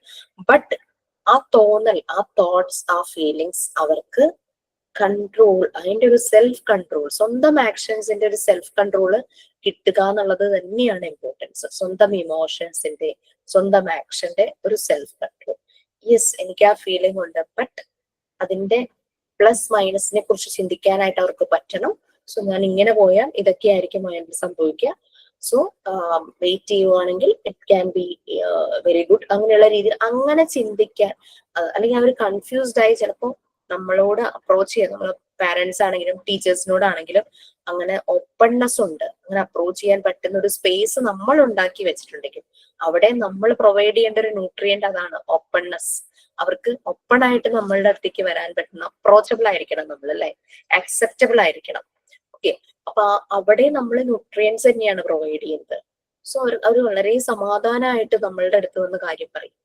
ബട്ട് ആ തോന്നൽ, ആ തോട്ട്സ്, ആ ഫീലിങ്സ് അവർക്ക് കൺട്രോൾ, അതിന്റെ ഒരു സെൽഫ് കൺട്രോൾ, സ്വന്തം ആക്ഷൻസിന്റെ ഒരു സെൽഫ് കൺട്രോള് കിട്ടുക എന്നുള്ളത് തന്നെയാണ് ഇമ്പോർട്ടൻസ്. സ്വന്തം ഇമോഷൻസിന്റെ, സ്വന്തം ആക്ഷന്റെ ഒരു സെൽഫ് കൺട്രോൾ. യെസ്, എനിക്ക് ആ ഫീലിംഗ് ഉണ്ട്. ബട്ട് അതിന്റെ പ്ലസ് മൈനസിനെ കുറിച്ച് ചിന്തിക്കാനായിട്ട് അവർക്ക് പറ്റണം. സോ ഞാൻ ഇങ്ങനെ പോയാൽ ഇതൊക്കെയായിരിക്കും മൈൻഡിൽ സംഭവിക്കുക. സോ വെയിറ്റ് ചെയ്യുവാണെങ്കിൽ it can be very good. അങ്ങനെയുള്ള രീതിയിൽ അങ്ങനെ ചിന്തിക്കാൻ, അല്ലെങ്കിൽ അവർ കൺഫ്യൂസ്ഡ് ആയി ചിലപ്പോൾ നമ്മളോട് അപ്രോച്ച് ചെയ്യാൻ, നമ്മൾ പാരന്റ്സ് ആണെങ്കിലും ടീച്ചേഴ്സിനോടാണെങ്കിലും അങ്ങനെ ഓപ്പൺനെസ് ഉണ്ട്, അങ്ങനെ അപ്രോച്ച് ചെയ്യാൻ പറ്റുന്ന ഒരു സ്പേസ് നമ്മൾ ഉണ്ടാക്കി വെച്ചിട്ടുണ്ടെങ്കിൽ അവിടെ നമ്മൾ പ്രൊവൈഡ് ചെയ്യേണ്ട ഒരു ന്യൂട്രിയന്റ് അതാണ് ഓപ്പൺനെസ്. അവർക്ക് ഓപ്പൺ ആയിട്ട് നമ്മളുടെ അടുത്തേക്ക് വരാൻ പറ്റുന്ന, അപ്രോച്ചബിൾ ആയിരിക്കണം നമ്മൾ, അല്ലെ, ആക്സെപ്റ്റബിൾ ആയിരിക്കണം. ഓക്കെ, അപ്പൊ അവിടെ നമ്മൾ ന്യൂട്രിയൻസ് തന്നെയാണ് പ്രൊവൈഡ് ചെയ്യുന്നത്. സോ അവർ വളരെ സമാധാനമായിട്ട് നമ്മളുടെ അടുത്ത് വന്ന് കാര്യം പറയും.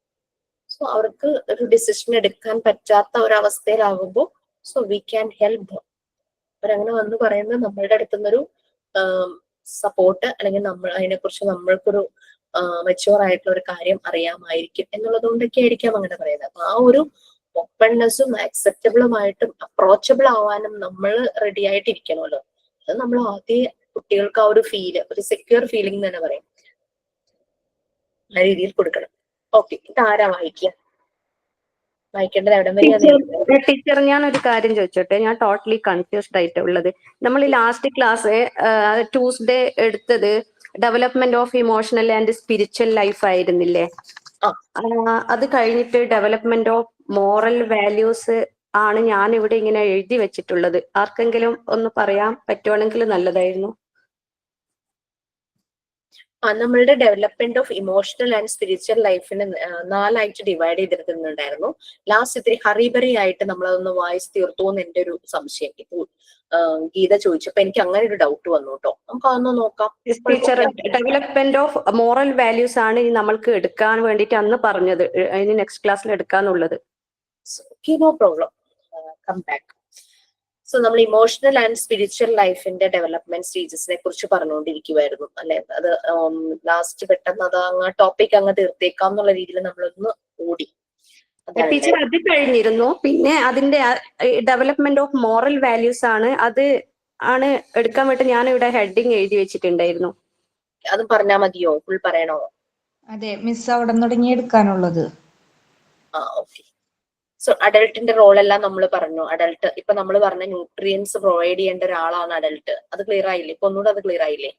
സോ അവർക്ക് ഒരു ഡിസിഷൻ എടുക്കാൻ പറ്റാത്ത ഒരവസ്ഥയിലാകുമ്പോൾ സോ വി ക്യാൻ ഹെൽപ്പ്. അവരങ്ങനെ വന്ന് പറയുന്നത് നമ്മളുടെ അടുത്തുനിന്നൊരു സപ്പോർട്ട്, അല്ലെങ്കിൽ നമ്മൾ അതിനെക്കുറിച്ച് നമ്മൾക്കൊരു മെച്ചുവർ ആയിട്ടുള്ള ഒരു കാര്യം അറിയാമായിരിക്കും എന്നുള്ളത് കൊണ്ടൊക്കെ ആയിരിക്കാം അങ്ങനെ പറയുന്നത്. അപ്പൊ ആ ഒരു ഓപ്പൺനെസ്സും ആക്സെപ്റ്റബിളുമായിട്ടും അപ്രോച്ചബിൾ ആവാനും നമ്മൾ റെഡി ആയിട്ടിരിക്കണമല്ലോ. അത് നമ്മൾ ആദ്യം കുട്ടികൾക്ക് ആ ഒരു ഫീല്, ഒരു സെക്യൂർ ഫീലിംഗ് തന്നെ പറയും, ആ രീതിയിൽ കൊടുക്കണം. ഓക്കെ, ഇതാരാ വായിക്കുക? വായിക്കേണ്ടത് എവിടെ വരെയാണ്? ടീച്ചർ, ഞാൻ ഒരു കാര്യം ചോദിച്ചോട്ടെ, ഞാൻ ടോട്ടലി കൺഫ്യൂസ്ഡ് ആയിട്ട് ഉള്ളത്. നമ്മൾ ഈ ലാസ്റ്റ് ക്ലാസ് ട്യൂസ്ഡേ എടുത്തത് development of emotional and spiritual life ആയിരുന്നില്ലേ? അത് കഴിഞ്ഞിട്ട് ഡെവലപ്മെന്റ് ഓഫ് മോറൽ വാല്യൂസ് ആണ് ഞാൻ ഇവിടെ ഇങ്ങനെ എഴുതി വെച്ചിട്ടുള്ളത്. ആർക്കെങ്കിലും ഒന്ന് പറയാൻ പറ്റുവാണെങ്കിൽ നല്ലതായിരുന്നു. നമ്മളുടെ development of emotional and spiritual ലൈഫിന് 4 ആയിട്ട് ഡിവൈഡ് ചെയ്തിരുന്നുണ്ടായിരുന്നു. ലാസ്റ്റ് ഇത്തിരി ഹറിബറി ആയിട്ട് നമ്മളതൊന്ന് വായിച്ച് തീർത്തു എന്ന് എന്റെ ഒരു സംശയം. ഇപ്പോൾ ഗീത ചോദിച്ചപ്പോ എനിക്ക് അങ്ങനെ ഒരു ഡൗട്ട് വന്നു കേട്ടോ. നമുക്ക് അതൊന്ന് നോക്കാം. Teacher, development of moral values ആണ് ഇനി നമ്മൾക്ക് എടുക്കാൻ വേണ്ടിയിട്ട് അന്ന് പറഞ്ഞത്, ഇനി നെക്സ്റ്റ് ക്ലാസ്സിൽ എടുക്കാന്നുള്ളത്. No problem, come back. So നമ്മൾ ഇമോഷണൽ ആൻഡ് സ്പിരിച്വൽ ലൈഫിന്റെ ഡെവലപ്മെന്റ് സ്റ്റേജസിനെ കുറിച്ച് പറഞ്ഞുകൊണ്ടിരിക്കുവായിരുന്നു, അല്ലെ? അത് ലാസ്റ്റ് പെട്ടെന്ന് അത് അങ്ങ് ടോപ്പിക് അങ്ങ് തീർത്തേക്കാം എന്നുള്ള രീതിയിൽ നമ്മളൊന്ന് ഓടി. ടീച്ചർ, അത് കഴിഞ്ഞിരുന്നു. പിന്നെ അതിന്റെ ഡെവലപ്മെന്റ് ഓഫ് മോറൽ വാല്യൂസ് ആണ്, അത് ആണ് എടുക്കാൻ വേണ്ടി ഞാൻ ഇവിടെ ഹെഡിങ് എഴുതി വെച്ചിട്ടുണ്ടായിരുന്നു. അത് പറഞ്ഞാൽ മതിയോ? ഫുൾ പറയണോ? അതെ മിസ്, അവിടെ തുടങ്ങി എടുക്കാനുള്ളത്. ഓക്കെ. സോ അഡൽട്ടിന്റെ റോൾ എല്ലാം നമ്മൾ പറഞ്ഞു. അഡൽട്ട് ഇപ്പൊ നമ്മൾ പറഞ്ഞ ന്യൂട്രിയൻസ് പ്രൊവൈഡ് ചെയ്യേണ്ട ഒരാളാണ് അഡൽട്ട്. അത് ക്ലിയർ ആയില്ലേ? ഇപ്പൊ ഒന്നുകൂടെ അത് ക്ലിയർ ആയില്ലേ?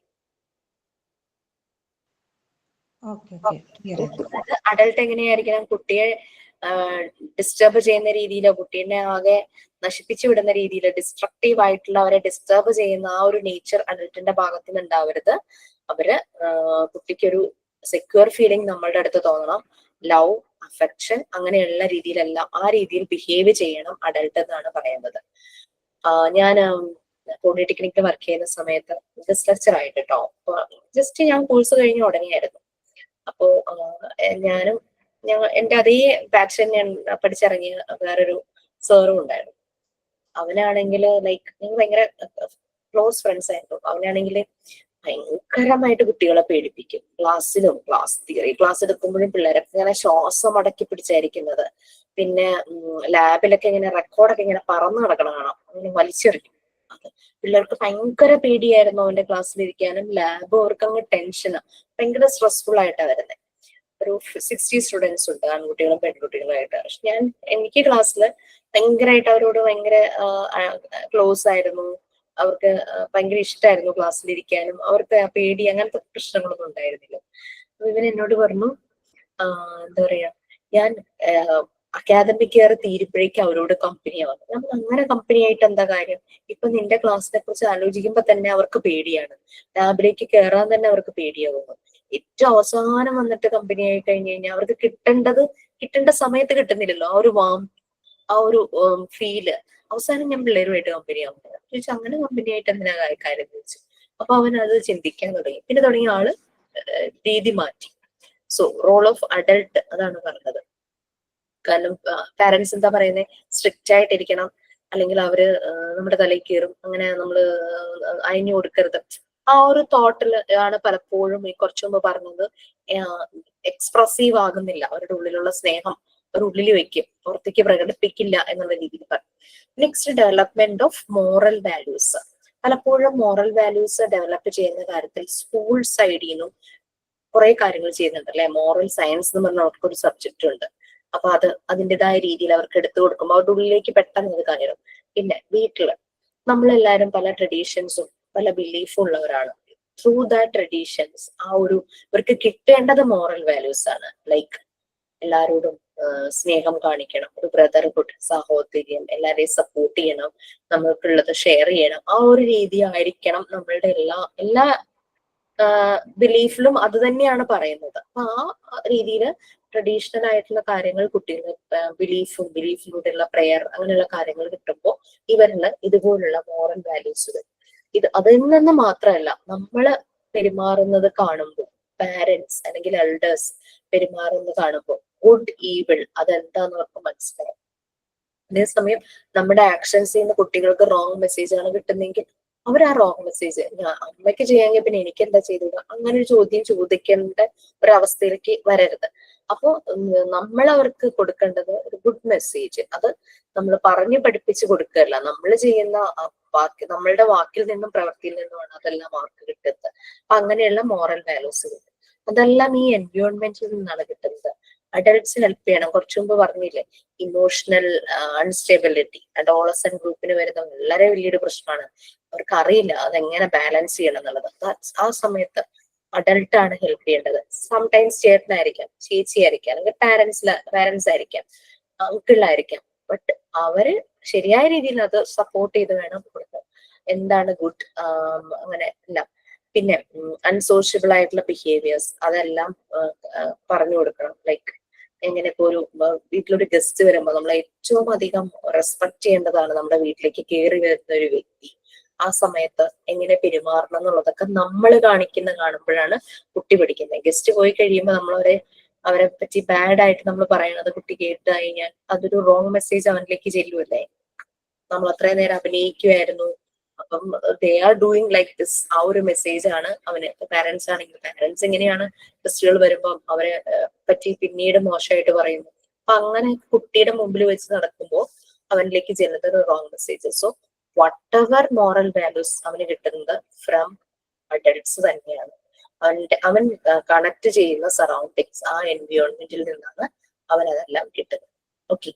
അഡൽട്ട് എങ്ങനെയായിരിക്കണം? കുട്ടിയെ ഡിസ്റ്റർബ് ചെയ്യുന്ന രീതിയിലോ കുട്ടീനെ ആകെ നശിപ്പിച്ചു വിടുന്ന രീതിയിൽ ഡിസ്ട്രക്റ്റീവ് ആയിട്ടുള്ള, അവരെ ഡിസ്റ്റർബ് ചെയ്യുന്ന ആ ഒരു നേച്ചർ അഡൽട്ടിന്റെ ഭാഗത്ത് നിന്ന് ഉണ്ടാവരുത്. അവര് കുട്ടിക്കൊരു സെക്യൂർ ഫീലിംഗ് നമ്മളുടെ അടുത്ത് തോന്നണം. ലവ്, അഫെക്ഷൻ, അങ്ങനെയുള്ള രീതിയിലെല്ലാം ആ രീതിയിൽ ബിഹേവ് ചെയ്യണം അഡൽട്ട് എന്നാണ് പറയുന്നത്. ഞാൻ പോളിടെക്നിക്കിൽ വർക്ക് ചെയ്യുന്ന സമയത്ത് ഗസ്റ്റ് ലെക്ചർ ആയിട്ട് കേട്ടോ, ജസ്റ്റ് ഞാൻ കോഴ്സ് കഴിഞ്ഞ ഉടനെയായിരുന്നു. അപ്പോ ഞാനും എന്റെ അതേ ബാച്ച് തന്നെ പഠിച്ചിറങ്ങിയ വേറൊരു സാറും ഉണ്ടായിരുന്നു. അവനാണെങ്കിൽ ലൈക്ക് ഞങ്ങൾ ഭയങ്കര ക്ലോസ് ഫ്രണ്ട്സ് ആയിരുന്നു. അവനാണെങ്കിൽ ഭയങ്കരമായിട്ട് കുട്ടികളെ പേടിപ്പിക്കും. ക്ലാസ്സിലും തിയറി ക്ലാസ് എടുക്കുമ്പോഴും പിള്ളേരൊക്കെ ഇങ്ങനെ ശ്വാസം അടക്കി പിടിച്ചായിരിക്കുന്നത്. പിന്നെ ലാബിലൊക്കെ ഇങ്ങനെ റെക്കോർഡൊക്കെ ഇങ്ങനെ പറന്നു നടക്കണം കാണാം, അങ്ങനെ വലിച്ചെറിയും. അത് പിള്ളേർക്ക് ഭയങ്കര പേടിയായിരുന്നു അവന്റെ ക്ലാസ്സിലിരിക്കാനും. ലാബ് അവർക്ക് അങ്ങ് ടെൻഷനാ, ഭയങ്കര സ്ട്രെസ്ഫുൾ ആയിട്ടാണ് വരുന്നത്. ഒരു 60 സ്റ്റുഡൻസ് ഉണ്ട്, ആൺകുട്ടികളും പെൺകുട്ടികളായിട്ട്. പക്ഷെ എനിക്ക് ക്ലാസ്സിൽ ഭയങ്കരമായിട്ട് അവരോട് ഭയങ്കര ക്ലോസ് ആയിരുന്നു. അവർക്ക് ഭയങ്കര ഇഷ്ടമായിരുന്നു ക്ലാസ്സിലിരിക്കാനും. അവർക്ക് പേടി അങ്ങനത്തെ പ്രശ്നങ്ങളൊന്നും ഉണ്ടായിരുന്നില്ല. അപ്പൊ ഇവൻ എന്നോട് പറഞ്ഞു, എന്താ പറയാ, ഞാൻ അക്കാദമിക് ഇയർ തീരുമ്പോഴേക്കും അവരോട് കമ്പനിയാവുന്നു. നമ്മൾ അങ്ങനെ കമ്പനി ആയിട്ട് എന്താ കാര്യം? ഇപ്പൊ നിന്റെ ക്ലാസ്സിനെ കുറിച്ച് ആലോചിക്കുമ്പോ തന്നെ അവർക്ക് പേടിയാണ്. ലാബിലേക്ക് കയറാൻ തന്നെ അവർക്ക് പേടിയാവുന്നു. ഏറ്റവും അവസാനം വന്നിട്ട് കമ്പനി ആയി കഴിഞ്ഞു കഴിഞ്ഞാൽ അവർക്ക് കിട്ടേണ്ട സമയത്ത് കിട്ടുന്നില്ലല്ലോ ആ ഒരു ഫീല്. അവസാനം ഞാൻ പിള്ളേരുമായിട്ട് കമ്പനി ആവുന്നത് ചോദിച്ചാൽ അങ്ങനെ കമ്പനി ആയിട്ട് എന്തിനാ കാര്യം ചോദിച്ചു. അപ്പൊ അവൻ അത് ചിന്തിക്കാൻ തുടങ്ങി. പിന്നെ തുടങ്ങിയ ആള് രീതി മാറ്റി. സോ റോൾ ഓഫ് അഡൽട്ട് അതാണ് പറഞ്ഞത്. കാരണം പാരന്റ്സ് എന്താ പറയുന്നത്, സ്ട്രിക്റ്റ് ആയിട്ടിരിക്കണം, അല്ലെങ്കിൽ അവര് നമ്മുടെ തലയിൽ കയറും, അങ്ങനെ നമ്മള് അയഞ്ഞു കൊടുക്കരുത്. ആ ഒരു തോട്ടിൽ ആണ് പലപ്പോഴും ഈ കുറച്ചു മുമ്പ് പറഞ്ഞത് എക്സ്പ്രസീവ് ആകുന്നില്ല. അവരുടെ ഉള്ളിലുള്ള സ്നേഹം അവർ ഉള്ളിൽ വെക്കും, പുറത്തേക്ക് പ്രകടിപ്പിക്കില്ല എന്നുള്ള രീതിയിൽ പറഞ്ഞു. Next, development of moral values. പലപ്പോഴും മോറൽ വാല്യൂസ് ഡെവലപ്പ് ചെയ്യുന്ന കാര്യത്തിൽ സ്കൂൾ സൈഡിൽ നിന്നും കുറെ കാര്യങ്ങൾ ചെയ്യുന്നുണ്ട്, അല്ലെ? മോറൽ സയൻസ് എന്ന് പറഞ്ഞ അവർക്കൊരു സബ്ജക്റ്റ് ഉണ്ട്. അപ്പൊ അതിൻ്റെതായ രീതിയിൽ അവർക്ക് എടുത്തു കൊടുക്കുമ്പോൾ അവരുടെ ഉള്ളിലേക്ക് പെട്ടെന്ന് അത് കയറും. പിന്നെ വീട്ടില് നമ്മളെല്ലാരും പല ട്രഡീഷൻസും പല ബിലീഫും ഉള്ളവരാണ്. ത്രൂ ദാറ്റ് ട്രഡീഷൻസ് ഇവർക്ക് കിട്ടേണ്ടത് മോറൽ വാല്യൂസ് ആണ്. ലൈക്ക് എല്ലാരോടും സ്നേഹം കാണിക്കണം, ഒരു ബ്രദർഹുഡ്, സഹോദര്യം, എല്ലാരെയും സപ്പോർട്ട് ചെയ്യണം, നമ്മൾക്കുള്ളത് ഷെയർ ചെയ്യണം. ആ ഒരു രീതി ആയിരിക്കണം നമ്മളുടെ എല്ലാ ബിലീഫിലും അത് തന്നെയാണ് പറയുന്നത്. അപ്പൊ ആ രീതിയിൽ ട്രഡീഷണൽ ആയിട്ടുള്ള കാര്യങ്ങൾ കുട്ടികൾ ബിലീഫിലൂടെയുള്ള പ്രെയർ അങ്ങനെയുള്ള കാര്യങ്ങൾ കിട്ടുമ്പോൾ ഇവരില് ഇതുപോലുള്ള മോറൽ വാല്യൂസ് അതിൽ നിന്ന് മാത്രമല്ല നമ്മള് പെരുമാറുന്നത് കാണുമ്പോൾ, പാരന്റ്സ് അല്ലെങ്കിൽ എൽഡേഴ്സ് പെരുമാറുന്നത് കാണുമ്പോൾ ഗുഡ് ഈവിൾ അതെന്താന്ന് അവർക്ക് മനസ്സിലാവും. അതേസമയം നമ്മുടെ ആക്ഷൻസിൽ നിന്ന് കുട്ടികൾക്ക് റോങ് മെസ്സേജ് ആണ് കിട്ടുന്നെങ്കിൽ അവർ ആ റോങ് മെസ്സേജ് അമ്മയ്ക്ക് ചെയ്യാമെങ്കിൽ പിന്നെ എനിക്ക് എന്താ ചെയ്തത് അങ്ങനെ ഒരു ചോദ്യം ചോദിക്കേണ്ട ഒരവസ്ഥയിലേക്ക് വരരുത്. അപ്പോ നമ്മൾ അവർക്ക് കൊടുക്കേണ്ടത് ഒരു ഗുഡ് മെസ്സേജ്. അത് നമ്മൾ പറഞ്ഞു പഠിപ്പിച്ച് കൊടുക്കുകയല്ല, നമ്മൾ ചെയ്യുന്ന നമ്മളുടെ വാക്കിൽ നിന്നും പ്രവൃത്തിയിൽ നിന്നുമാണ് അതെല്ലാം മാർക്ക് കിട്ടുന്നത്. അപ്പൊ അങ്ങനെയുള്ള മോറൽ വാല്യൂസ് കിട്ടും. അതെല്ലാം ഈ എൻവയോൺമെന്റിൽ നിന്നാണ് കിട്ടുന്നത്. അഡൾട്ട്സ് ഹെൽപ്പ് ചെയ്യണം. കുറച്ചു മുമ്പ് പറഞ്ഞില്ലേ, ഇമോഷണൽ അൺസ്റ്റേബിലിറ്റി അഡോളസന്റ് ഗ്രൂപ്പിന് വരുന്ന വളരെ വലിയൊരു പ്രശ്നമാണ്. അവർക്ക് അറിയില്ല അതെങ്ങനെ ബാലൻസ് ചെയ്യണം എന്നുള്ളത്. ആ സമയത്ത് അഡൾട്ട് ആണ് ഹെൽപ്പ് ചെയ്യേണ്ടത്. സംടൈംസ് ചേട്ടനായിരിക്കാം, ചേച്ചിയായിരിക്കാം, അല്ലെങ്കിൽ പാരന്റ്സ് ആയിരിക്കാം, അങ്കിളായിരിക്കാം. ബട്ട് അവര് ശരിയായ രീതിയിൽ അത് സപ്പോർട്ട് ചെയ്ത് വേണം കൊടുക്കാൻ. എന്താണ് ഗുഡ് അങ്ങനെ എല്ലാം. പിന്നെ അൺസോഷ്യബിൾ ആയിട്ടുള്ള ബിഹേവിയേഴ്സ് അതെല്ലാം പറഞ്ഞു കൊടുക്കണം. ലൈക്ക് എങ്ങനെ ഇപ്പൊ വീട്ടിലൊരു ഗസ്റ്റ് വരുമ്പോൾ നമ്മൾ ഏറ്റവും അധികം റെസ്പെക്ട് ചെയ്യേണ്ടതാണ് നമ്മുടെ വീട്ടിലേക്ക് കയറി വരുന്ന ഒരു വ്യക്തി. ആ സമയത്ത് എങ്ങനെ പെരുമാറണം എന്നുള്ളതൊക്കെ നമ്മൾ കാണുമ്പോഴാണ് കുട്ടി പഠിക്കുന്നത്. ഗസ്റ്റ് പോയി കഴിയുമ്പോൾ അവരെ പറ്റി ബാഡ് ആയിട്ട് നമ്മൾ പറയണത് കുട്ടി കേട്ട് കഴിഞ്ഞാൽ അതൊരു റോങ് മെസ്സേജ് അവനിലേക്ക് ചെല്ലുമല്ലേ. നമ്മൾ അത്രയും നേരം അഭിനയിക്കുമായിരുന്നു, അപ്പം they are doing like this. ആ ഒരു മെസ്സേജ് ആണ് അവന്. പാരന്റ്സ് ആണെങ്കിൽ പാരന്റ്സ് എങ്ങനെയാണ് ഗസ്റ്റുകൾ വരുമ്പോൾ അവരെ പറ്റി പിന്നീട് മോശമായിട്ട് പറയുന്നു. അപ്പൊ അങ്ങനെ കുട്ടിയുടെ മുമ്പിൽ വെച്ച് നടക്കുമ്പോൾ അവനിലേക്ക് ചെല്ലുന്നത് ഒരു wrong message. So whatever moral values അവന് കിട്ടുന്നത് ഫ്രം അഡൾട്ട്സ് തന്നെയാണ്. അവൻ കണക്ട് ചെയ്യുന്ന സറൗണ്ടിങ്സ്, ആ എൻവയോൺമെന്റിൽ നിന്നാണ് അവൻ അതെല്ലാം കിട്ടുന്നത്. ഓക്കെ,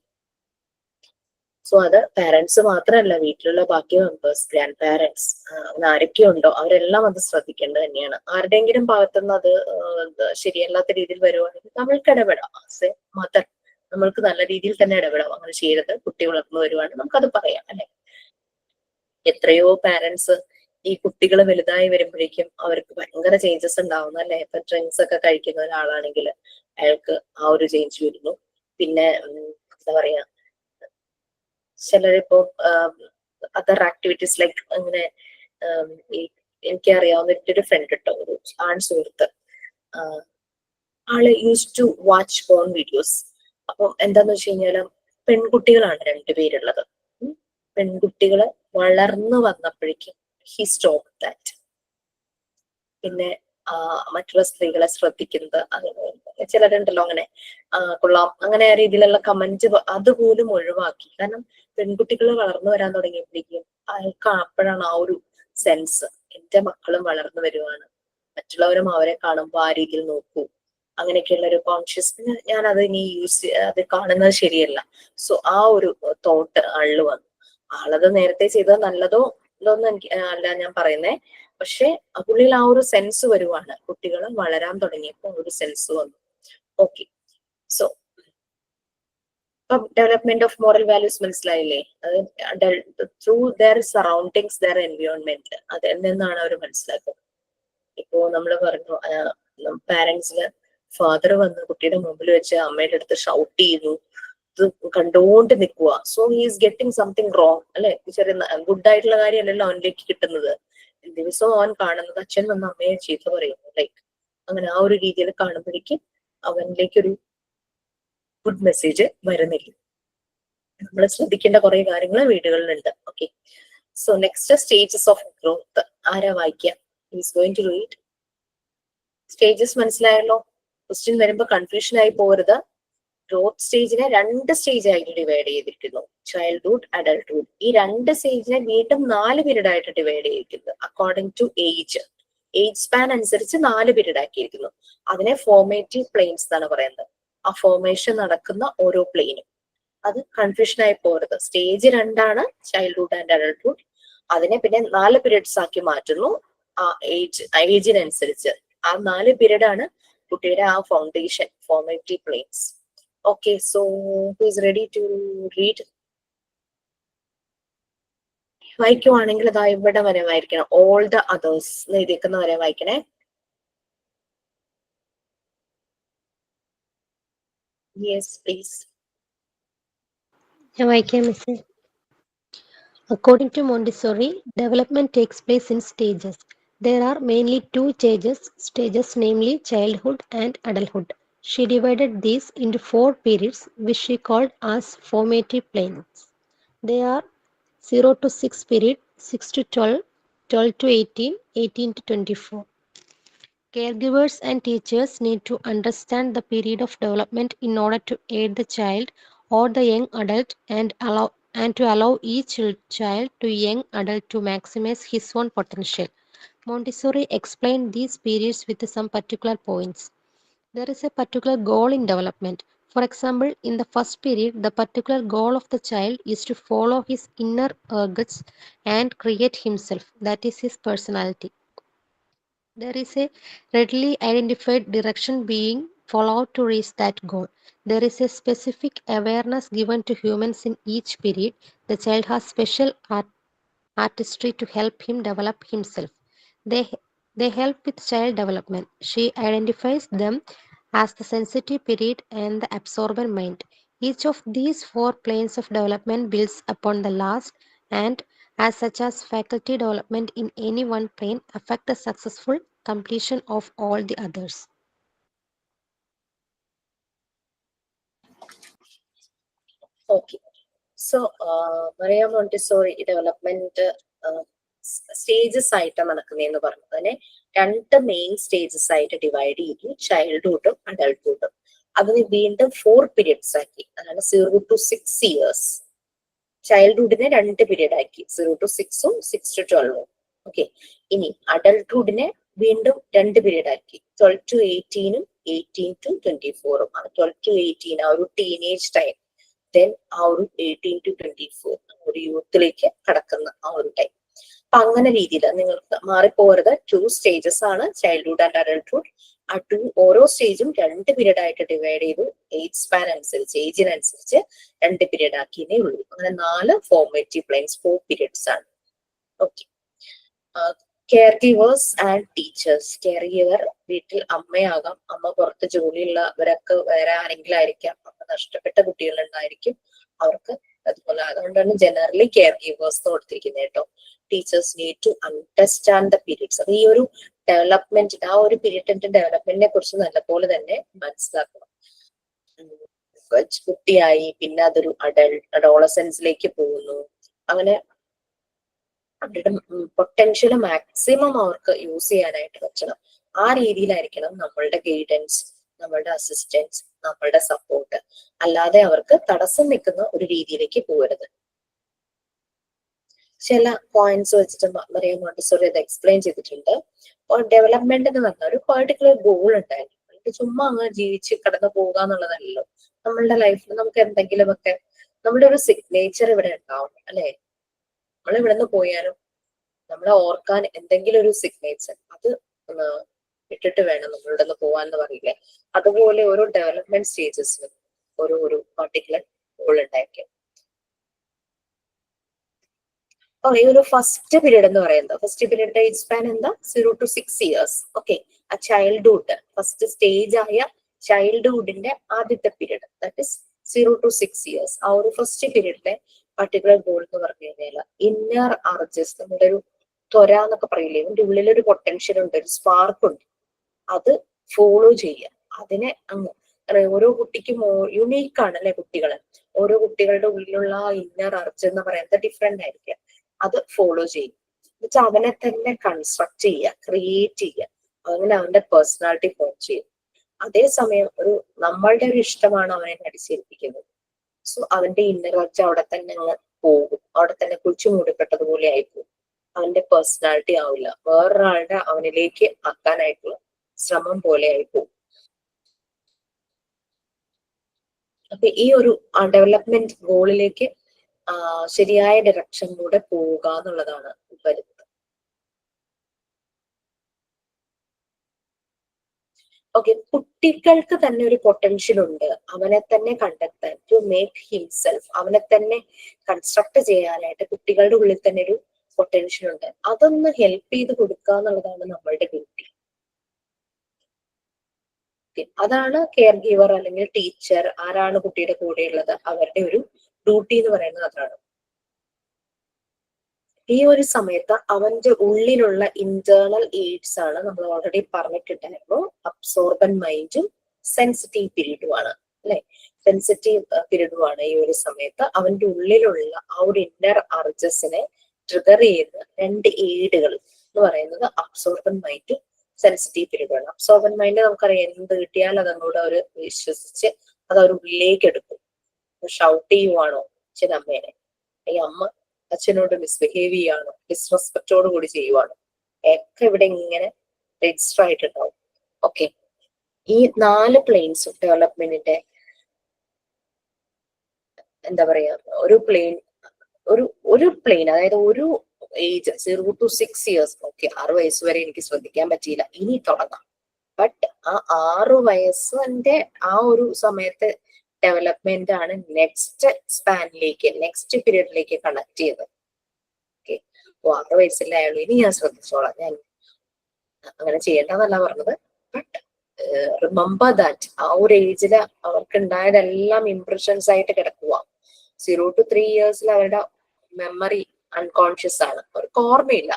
സോ അത് പാരന്റ്സ് മാത്രമല്ല, വീട്ടിലുള്ള ബാക്കി മെമ്പേഴ്സ്, ഗ്രാൻഡ് പാരന്റ്സ്, ആരൊക്കെ ഉണ്ടോ അവരെല്ലാം അത് ശ്രദ്ധിക്കേണ്ടത് തന്നെയാണ്. ആരുടെയെങ്കിലും ഭാഗത്തുനിന്ന് അത് ശരിയല്ലാത്ത രീതിയിൽ വരുവാണെങ്കിൽ നമ്മൾക്ക് ഇടപെടാം. ആസ് എ മദർ നമ്മൾക്ക് നല്ല രീതിയിൽ തന്നെ ഇടപെടാം. അങ്ങനെ ചെയ്യരുത്, കുട്ടി വളർന്നു വരുവാണെങ്കിൽ നമുക്കത് പറയാം അല്ലെ. എത്രയോ പാരന്റ്സ് ഈ കുട്ടികൾ വലുതായി വരുമ്പോഴേക്കും അവർക്ക് ഭയങ്കര ചേഞ്ചസ് ഉണ്ടാവുന്നു അല്ലെ. ഇപ്പൊ ഡ്രിങ്ക്സ് ഒക്കെ കഴിക്കുന്ന ഒരാളാണെങ്കിൽ അയാൾക്ക് ആ ഒരു ചേഞ്ച് വരുന്നു. പിന്നെ എന്താ പറയാ, ചിലരിപ്പോ അതർ ആക്ടിവിറ്റീസ് ലൈക്ക് അങ്ങനെ എനിക്കറിയാവുന്ന ഒരു ഫ്രണ്ട് കിട്ടോ, ഒരു ആൺ സുഹൃത്ത്, ആള് use to watch phone videos. അപ്പം എന്താന്ന് വെച്ച് കഴിഞ്ഞാല് പെൺകുട്ടികളാണ് രണ്ടുപേരുള്ളത്. പെൺകുട്ടികള് വളർന്നു വന്നപ്പോഴേക്കും ഹി സ്റ്റോപ്പ് ദാറ്റ്. പിന്നെ മറ്റുള്ള സ്ത്രീകളെ ശ്രദ്ധിക്കുന്നത് ചിലരുണ്ടല്ലോ അങ്ങനെ കൊള്ളാം അങ്ങനെ ആ രീതിയിലുള്ള കമന്റ് അതുപോലും ഒഴിവാക്കി. കാരണം പെൺകുട്ടികൾ വളർന്നു വരാൻ തുടങ്ങിയപ്പോഴേക്കും അയാൾക്ക് അപ്പോഴാണ് ആ ഒരു സെൻസ്, എന്റെ മക്കളും വളർന്നു വരുവാണ്, മറ്റുള്ളവരും അവരെ കാണുമ്പോൾ ആ രീതിയിൽ നോക്കൂ, അങ്ങനെയൊക്കെയുള്ള ഒരു കോൺഷ്യസ്. ഞാൻ അത് ഇനി അത് കാണുന്നത് ശരിയല്ല. സോ ആ ഒരു തോട്ട് ആളില് വന്നു. ആളത് നേരത്തെ ചെയ്തത് നല്ലതോ ഇതൊന്നും എനിക്ക് അല്ല ഞാൻ പറയുന്നേ, പക്ഷെ പുള്ളിയിൽ ആ ഒരു സെൻസ് വരുവാണ്. കുട്ടികൾ വളരാൻ തുടങ്ങിയപ്പോൾ ഒരു സെൻസ് വന്നു. ഓക്കെ, സോ ഇപ്പം ഡെവലപ്മെന്റ് ഓഫ് മോറൽ വാല്യൂസ് മനസ്സിലായില്ലേ? അത് through their surroundings, their environment, അതിൽ നിന്നാണ് അവർ മനസ്സിലാക്കുന്നത്. ഇപ്പോ നമ്മൾ പറഞ്ഞു പാരന്റ്സിന് ഫാദർ വന്ന് കുട്ടിയുടെ മുമ്പിൽ വെച്ച് അമ്മയുടെ അടുത്ത് ഷൗട്ട് ചെയ്യുന്നു, കണ്ടുകൊണ്ട് നിൽക്കുക. So he is getting something wrong അല്ലെ. ചെറിയ ഗുഡ് ആയിട്ടുള്ള കാര്യമല്ലല്ലോ അവനിലേക്ക് കിട്ടുന്നത്. ദിവസവും അവൻ കാണുന്നത് അച്ഛൻ വന്ന് അമ്മയെ ചീത്ത പറയുന്നു, ലൈക്ക് അങ്ങനെ ആ ഒരു രീതിയിൽ കാണുമ്പോഴേക്കും അവനിലേക്കൊരു ഗുഡ് മെസ്സേജ് വരുന്നില്ല. നമ്മൾ ശ്രദ്ധിക്കേണ്ട കുറെ കാര്യങ്ങൾ വീടുകളിലുണ്ട്. Okay, so next stages of growth. ആരാ വായിക്കാം? Is going to read. Stages മനസ്സിലായല്ലോ? ക്വസ്റ്റ്യൻ വരുമ്പോ കൺഫ്യൂഷൻ ആയി പോകരുത്. ഗ്രോത്ത് സ്റ്റേജിനെ 2 സ്റ്റേജ് ആയിട്ട് ഡിവൈഡ് ചെയ്തിരിക്കുന്നു, ചൈൽഡ്ഹുഡ്, അഡൾട്ട്ഹുഡ്. ഈ 2 സ്റ്റേജിനെ വീണ്ടും 4 പീരീഡ് ആയിട്ട് ഡിവൈഡ് ചെയ്തിരിക്കുന്നു അക്കോർഡിംഗ് ടു ഏജ് സ്പാൻ അനുസരിച്ച് 4 പീരീഡ് ആക്കിയിരിക്കുന്നു. അതിനെ ഫോർമേറ്റീവ് പ്ലെയിൻസ് എന്നാണ് പറയുന്നത്. ആ ഫോർമേഷൻ നടക്കുന്ന ഓരോ പ്ലെയിനും. അത് കൺഫ്യൂഷൻ ആയി പോരുത്. Stage 2 childhood and adulthood. അതിനെ പിന്നെ 4 പീരിയഡ്സ് ആക്കി മാറ്റുന്നു ആ ഏജിനനുസരിച്ച്. ആ 4 പീരീഡ് കുട്ടിയുടെ ആ foundation formative planes. Okay, so who is ready to read? വായിക്കുവാണെങ്കിൽ അതാ ഇവിടെ വരെ വായിക്കണം. ഓൾ ദ അതേഴ്സ് എഴുതിയേക്കുന്ന വരെ വായിക്കണേ. Yes please. ഞാൻ വായിക്കാം മിസ്സേ. According to Montessori, development takes place in stages. There are mainly two stages, namely childhood and adulthood. She divided these into 4 periods, which she called as formative planes. They are 0 to 6 period, 6 to 12, 12 to 18, 18 to 24. Caregivers and teachers need to understand the period of development in order to aid the child or the young adult and to allow each child to young adult to maximize his own potential. Montessori explained these periods with some particular points. There is a particular goal in development. For example, in the first period, the particular goal of the child is to follow his inner urges and create himself, that is his personality. There is a readily identified direction being followed to reach that goal. There is a specific awareness given to humans in each period. The child has special artistry to help him develop himself. They help with child development. She identifies them as the sensitive period and the absorbent mind. Each of these 4 planes of development builds upon the last, and as such as faculty development in any one plane affect the successful completion of all the others. Okay, so Maria Montessori development stages ആയിട്ടാണ് നടക്കുന്നതെന്ന് പറഞ്ഞു. അതിനെ 2 main stages ആയിട്ട് divide ചെയ്തു, ചൈൽഡ്ഹുഡും അഡൾട്ട്ഹുഡും. അതിന് വീണ്ടും 4 periods ആക്കി. അതാണ് 0 to 6 years. ചൈൽഡ്ഹുഡിനെ 2 പീരിയഡ് ആക്കി, 0 to 6ഉം 6 to 12ഉം. ഓക്കെ, ഇനി അഡൾട്ട്ഹുഡിനെ വീണ്ടും 2 പീരിയഡ് ആക്കി, 12 to 18ഉം 18 to 24ഉം. 12 to 18 ആ ഒരു ടീനേജ് ടൈം, ദെൻ ആ ഒരു 18 to 24 ഒരു യൂത്തിലേക്ക് കടക്കുന്ന ആ ഒരു ടൈം. അപ്പൊ അങ്ങനെ രീതിയിൽ നിങ്ങൾക്ക് മാറിപ്പോരുത്. 2 സ്റ്റേജസ് ആണ് ചൈൽഡ്ഹുഡ് ആൻഡ് അഡൾട്ട്ഹുഡ്. ആ ഓരോ സ്റ്റേജും 2 പീരിയഡ് ആയിട്ട് ഡിവൈഡ് ചെയ്തു. ഏജ് സ്പാൻ അനുസരിച്ച്, ഏജിനനുസരിച്ച് 2 പീരിയഡ് ആക്കിയേ ഉള്ളൂ. അങ്ങനെ 4 ഫോർമേറ്റീവ് പ്ലെയിൻസ്, 4 പീരിയഡ്സ് ആണ്. Okay, care givers and teachers. Care giver വീട്ടിൽ അമ്മയാകാം, അമ്മ പുറത്ത് ജോലിയുള്ളവരൊക്കെ വേറെ ആരെങ്കിലും ആയിരിക്കാം, അമ്മ നഷ്ടപ്പെട്ട കുട്ടികളുണ്ടായിരിക്കും, അവർക്ക് അതുപോലെ. അതുകൊണ്ടാണ് ജനറലി കെയർ ഗിവേഴ്സ് കൊടുത്തിരിക്കുന്നത് കേട്ടോ. Teachers need to understand the periods. അത് ഈ ഒരു ഡെവലപ്മെന്റിന്റെ ആ ഒരു പീരിയഡിന്റെ ഡെവലപ്മെന്റിനെ കുറിച്ച് നല്ലപോലെ തന്നെ മനസ്സിലാക്കണം. കുട്ടിയായി പിന്നെ അതൊരു അഡോളസൻസിലേക്ക് പോകുന്നു. അങ്ങനെ അവരുടെ പൊട്ടൻഷ്യൽ മാക്സിമം അവർക്ക് യൂസ് ചെയ്യാനായിട്ട് പറ്റണം. ആ രീതിയിലായിരിക്കണം നമ്മളുടെ ഗൈഡൻസ്, നമ്മളുടെ അസിസ്റ്റൻസ്, നമ്മളുടെ സപ്പോർട്ട്. അല്ലാതെ അവർക്ക് തടസ്സം നിൽക്കുന്ന ഒരു രീതിയിലേക്ക് പോകരുത്. ചില പോയിന്റ്സ് വെച്ചിട്ട് മറിയ മോണ്ടിസോറി അത് എക്സ്പ്ലെയിൻ ചെയ്തിട്ടുണ്ട്. ഡെവലപ്മെന്റ് എന്ന് പറഞ്ഞ ഒരു പെർട്ടിക്കുലർ ഗോൾ ഉണ്ടായിരുന്നു. ചുമ്മാ അങ്ങ് ജീവിച്ച് കടന്നു പോകുക എന്നുള്ളതല്ലോ. നമ്മളുടെ ലൈഫിൽ നമുക്ക് എന്തെങ്കിലുമൊക്കെ നമ്മുടെ ഒരു സിഗ്നേച്ചർ ഇവിടെ ഉണ്ടാവും അല്ലെ. നമ്മൾ ഇവിടെ നിന്ന് പോയാലും നമ്മളെ ഓർക്കാൻ എന്തെങ്കിലും ഒരു സിഗ്നേച്ചർ അത് ഇട്ടിട്ട് വേണം നമ്മളിവിടെ നിന്ന് പോവാന്ന് പറയില്ലേ. അതുപോലെ ഓരോ ഡെവലപ്മെന്റ് സ്റ്റേജസിലും ഒരു പർട്ടിക്കുലർ ഗോൾ ഉണ്ടായിരിക്കും. ഈ ഒരു ഫസ്റ്റ് പീരീഡ് എന്ന് പറയുന്നത്, ഫസ്റ്റ് പീരീഡ് ഏജ് സ്പാൻ എന്താ, 0 to 6 years. ഓക്കെ, ആ ചൈൽഡ്ഹുഡ് ഫസ്റ്റ് സ്റ്റേജ് ആയ ചൈൽഡ്ഹുഡിന്റെ ആദ്യത്തെ period, that is 0 to 6 years. ആ ഒരു ഫസ്റ്റ് പീരീഡിലെ പർട്ടിക്കുലർ ഗോൾ എന്ന് പറഞ്ഞു കഴിഞ്ഞാൽ ഇന്നർ അർജസ്, നമ്മുടെ ഒരു ത്വര എന്നൊക്കെ പറയില്ലേ, ഇതിന്റെ ഉള്ളിലൊരു പൊട്ടൻഷ്യൽ ഉണ്ട്, ഒരു സ്പാർക്ക് ഉണ്ട്, അത് ഫോളോ ചെയ്യുക. അതിനെ അങ്ങ് ഓരോ കുട്ടിക്കും യുണീക്ക് ആണ് അല്ലെ. കുട്ടികള് ഓരോ കുട്ടികളുടെ ഉള്ളിലുള്ള ഇന്നർ അർജ് എന്ന് പറയുന്നത് ഡിഫറെന്റ് ആയിരിക്കും. അത് ഫോളോ ചെയ്യും. എന്നിട്ട് അവനെ തന്നെ കൺസ്ട്രക്ട് ചെയ്യുക, ക്രിയേറ്റ് ചെയ്യുക. അങ്ങനെ അവന്റെ പേഴ്സണാലിറ്റി ഫോം ചെയ്യും. അതേസമയം നമ്മളുടെ ഒരു ഇഷ്ടമാണ് അവനെ അടിച്ചേൽപ്പിക്കുന്നത്. സോ അവന്റെ ഇന്നർ അർജ് അവിടെ തന്നെ അങ്ങ് പോകും, അവിടെ തന്നെ കുഴിച്ചു മൂടപ്പെട്ടതുപോലെ ആയിപ്പോകും. അവന്റെ പേഴ്സണാലിറ്റി ആവില്ല, വേറൊരാളുടെ അവനിലേക്ക് ആക്കാനായിട്ടുള്ള ശ്രമം പോലെ ആയിപ്പോകും. അപ്പൊ ഈ ഒരു ഡെവലപ്മെന്റ് ഗോളിലേക്ക് ശരിയായ ഡയറക്ഷനിലൂടെ പോവുക എന്നുള്ളതാണ് വരുന്നത്. ഓക്കെ, കുട്ടികൾക്ക് തന്നെ ഒരു പൊട്ടൻഷ്യൽ ഉണ്ട്, അവനെ തന്നെ കണ്ടെത്താൻ, ടു മേക്ക് ഹിംസെൽഫ്, അവനെ തന്നെ കൺസ്ട്രക്ട് ചെയ്യാനായിട്ട് കുട്ടികളുടെ ഉള്ളിൽ തന്നെ ഒരു പൊട്ടൻഷ്യൽ ഉണ്ട്. അതൊന്ന് ഹെൽപ്പ് ചെയ്ത് കൊടുക്കുക എന്നുള്ളതാണ് നമ്മളുടെ ഡ്യൂട്ടി. അതാണ് കെയർ ഗീവർ അല്ലെങ്കിൽ ടീച്ചർ, ആരാണ് കുട്ടിയുടെ കൂടെയുള്ളത്, അവരുടെ ഒരു ഡ്യൂട്ടി എന്ന് പറയുന്നത് അതാണ്. ഈ ഒരു സമയത്ത് അവന്റെ ഉള്ളിലുള്ള ഇന്റേണൽ എയ്ഡ്സ് ആണ് നമ്മൾ ഓൾറെഡി പറഞ്ഞിട്ടുണ്ടായിരുന്നു. അബ്സോർബൻ മൈൻഡും സെൻസിറ്റീവ് പീരീഡുമാണ് അല്ലെ. സെൻസിറ്റീവ് പീരീഡുമാണ് ഈ ഒരു സമയത്ത് അവന്റെ ഉള്ളിലുള്ള ആ ഒരു ഇന്നർ അർജസിനെ ട്രിഗർ ചെയ്യുന്ന രണ്ട് എയ്ഡുകൾ എന്ന് പറയുന്നത് അബ്സോർബൻ മൈൻഡും സെൻസിറ്റീവ് പീരീഡുമാണ്. അബ്സോർബൻ മൈൻഡ് നമുക്കറിയാം, എന്ത് കിട്ടിയാൽ അതങ്ങോട്ട് അവർ വിശ്വസിച്ച് അത് അവർ ഉള്ളിലേക്ക് എടുക്കും. ഷൗട്ട് ചെയ്യുവാണോ അച്ഛനമ്മേനെ, ഈ അമ്മ അച്ഛനോട് മിസ്ബിഹേവ് ചെയ്യുകയാണോ, ഡിസ്റെസ്പെക്റ്റോട് കൂടി ചെയ്യുവാണോ, ഒക്കെ ഇവിടെ ഇങ്ങനെ രജിസ്റ്റർ ആയിട്ടുണ്ടാവും. ഓക്കെ, ഈ 4 പ്ലെയിൻസും ഡെവലപ്മെന്റിന്റെ എന്താ പറയാ, ഒരു പ്ലെയിൻ അതായത് ഒരു ഏജ് 0 to 6 years. ഓക്കെ, 6 വയസ്സ് വരെ എനിക്ക് ശ്രദ്ധിക്കാൻ പറ്റിയില്ല, ഇനി തുടങ്ങാം. ബട്ട് ആ 6 വയസ്സിന്റെ ആ ഒരു സമയത്തെ ഡെവലപ്മെന്റ് ആണ് നെക്സ്റ്റ് സ്പാനിലേക്ക്, നെക്സ്റ്റ് പീരീഡിലേക്ക് കണക്ട് ചെയ്തത്. ഓക്കെ, 6 വയസ്സിലെ ആയുള്ളൂ, ഇനി ഞാൻ ശ്രദ്ധിച്ചോളാം, ഞാൻ അങ്ങനെ ചെയ്യേണ്ടതല്ല പറഞ്ഞത്. ബട്ട് റിമെമ്പർ ദാറ്റ് ആ ഒരു ഏജില് അവർക്ക് ഉണ്ടായതെല്ലാം ഇംപ്രഷൻസ് ആയിട്ട് കിടക്കുക. 0 to 3 years അവരുടെ മെമ്മറി അൺകോൺഷ്യസ് ആണ്, അവർക്ക് ഓർമ്മയില്ല,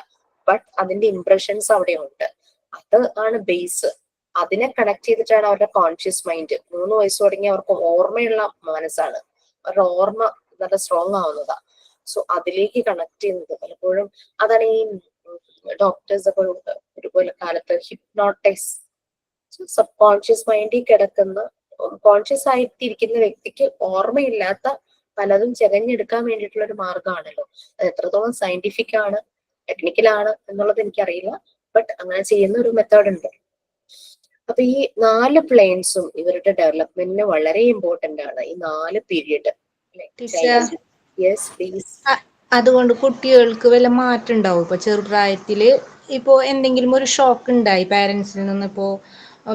ബട്ട് അതിന്റെ ഇംപ്രഷൻസ് അവിടെ ഉണ്ട്. അത് ആണ് ബേസ്. അതിനെ കണക്ട് ചെയ്തിട്ടാണ് അവരുടെ കോൺഷ്യസ് മൈൻഡ്. 3 വയസ്സ് തുടങ്ങി അവർക്ക് ഓർമ്മയുള്ള മനസ്സാണ്, അവരുടെ ഓർമ്മ നല്ല സ്ട്രോങ് ആവുന്നതാ. സോ അതിലേക്ക് കണക്ട് ചെയ്യുന്നത് പലപ്പോഴും അതാണ് ഈ ഡോക്ടേഴ്സ് ഒക്കെ ഒരുപോലെ കാലത്ത് ഹിപ്നോട്ടൈസ്, സബ് കോൺഷ്യസ് മൈൻഡിൽ കിടക്കുന്ന, കോൺഷ്യസ് ആയിട്ടിരിക്കുന്ന വ്യക്തിക്ക് ഓർമ്മയില്ലാത്ത പലതും ചെകഞ്ഞെടുക്കാൻ വേണ്ടിയിട്ടുള്ള ഒരു മാർഗമാണല്ലോ. അത് എത്രത്തോളം സയന്റിഫിക് ആണ്, ടെക്നിക്കലാണ് എന്നുള്ളത് എനിക്കറിയില്ല, ബട്ട് അങ്ങനെ ചെയ്യുന്ന ഒരു മെത്തേഡ് ഉണ്ട്. അപ്പൊ ഈ 4 പ്ലെയിൻസും ഇവരുടെ ഡെവലപ്മെന്റിന് വളരെ ഇമ്പോർട്ടന്റ് ആണ്, ഈ 4 പീരിയഡ്. Yes please. അതുകൊണ്ട് കുട്ടികൾക്ക് വല്ല മാറ്റം ഉണ്ടാവും? ഇപ്പൊ ചെറുപ്രായത്തില് ഇപ്പോ എന്തെങ്കിലും ഒരു ഷോക്ക് ഉണ്ടായി പാരന്റ്സിൽ നിന്ന്, ഇപ്പോ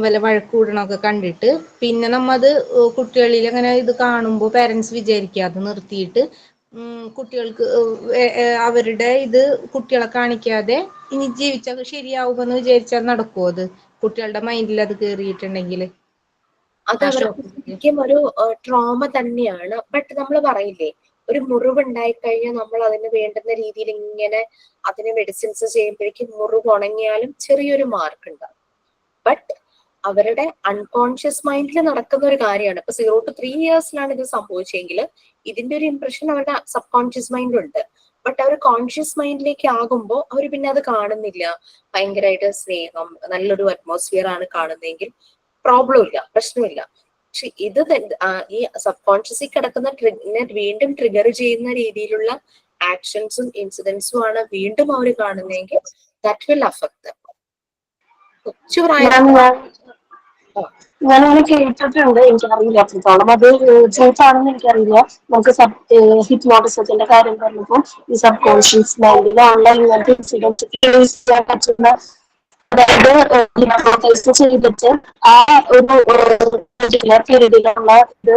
വല്ല വഴക്കൂടണമൊക്കെ കണ്ടിട്ട്, പിന്നെ നമ്മത് കുട്ടികളിൽ അങ്ങനെ ഇത് കാണുമ്പോൾ പാരന്റ്സ് വിചാരിക്കുക അത് നിർത്തിയിട്ട് കുട്ടികൾക്ക് അവരുടെ ഇത് കുട്ടികളെ കാണിക്കാതെ ഇനി ജീവിച്ചാൽ ശരിയാവുമെന്ന് വിചാരിച്ചാൽ നടക്കുമോ? അത് കുട്ടികളുടെ മൈൻഡിൽ അത് കേറിയിട്ടുണ്ടെങ്കിൽ അത് അവർക്ക് ശരിക്കും ഒരു ട്രോമ തന്നെയാണ്. ബട്ട് നമ്മൾ പറയില്ലേ, ഒരു മുറിവ് ഉണ്ടായിക്കഴിഞ്ഞാൽ നമ്മൾ അതിന് വേണ്ടുന്ന രീതിയിൽ ഇങ്ങനെ അതിന് മെഡിസിൻസ് ചെയ്യുമ്പോഴേക്കും മുറിവ് ഉണങ്ങിയാലും ചെറിയൊരു മാർക്ക് ഉണ്ടാവും. ബട്ട് അവരുടെ അൺകോൺഷ്യസ് മൈൻഡിൽ നടക്കുന്ന ഒരു കാര്യമാണ്. ഇപ്പൊ 0 to 3 yearsലാണ് ഇത് സംഭവിച്ചെങ്കിൽ ഇതിന്റെ ഒരു ഇംപ്രഷൻ അവരുടെ സബ് കോൺഷ്യസ് മൈൻഡിലുണ്ട്. ബട്ട് അവർ കോൺഷ്യസ് മൈൻഡിലേക്ക് ആകുമ്പോൾ അവർ പിന്നെ അത് കാണുന്നില്ല. ഭയങ്കരമായിട്ട് സ്നേഹം, നല്ലൊരു അറ്റ്മോസ്ഫിയർ ആണ് കാണുന്നതെങ്കിൽ പ്രോബ്ലം ഇല്ല, പ്രശ്നമില്ല. പക്ഷെ ഇത് ഈ സബ് കോൺഷ്യസിൽ കിടക്കുന്ന വീണ്ടും ട്രിഗർ ചെയ്യുന്ന രീതിയിലുള്ള ആക്ഷൻസും ഇൻസിഡൻസും ആണ് വീണ്ടും അവർ കാണുന്നതെങ്കിൽ ദാറ്റ് വിൽ അഫക്ട്. ഞാനങ്ങനെ കേട്ടിട്ടുണ്ട്, എനിക്കറിയില്ല എത്രത്തോളം അത് ട്രൂത്ത് ആണെന്ന് എനിക്കറിയില്ല. നമുക്ക് ഹിപ്നോട്ടിസത്തിന്റെ കാര്യം പറഞ്ഞപ്പോൾ ഈ സബ് കോൺഷ്യസ് മൈൻഡിലുള്ള ഇങ്ങനത്തെ ഇൻസിഡൻസ് ചെയ്യാൻ പറ്റുന്ന, അതായത് ഹിപ്നോട്ടൈസ് ചെയ്തിട്ട് ആ ഒരു പീരീഡിലുള്ള ഇത്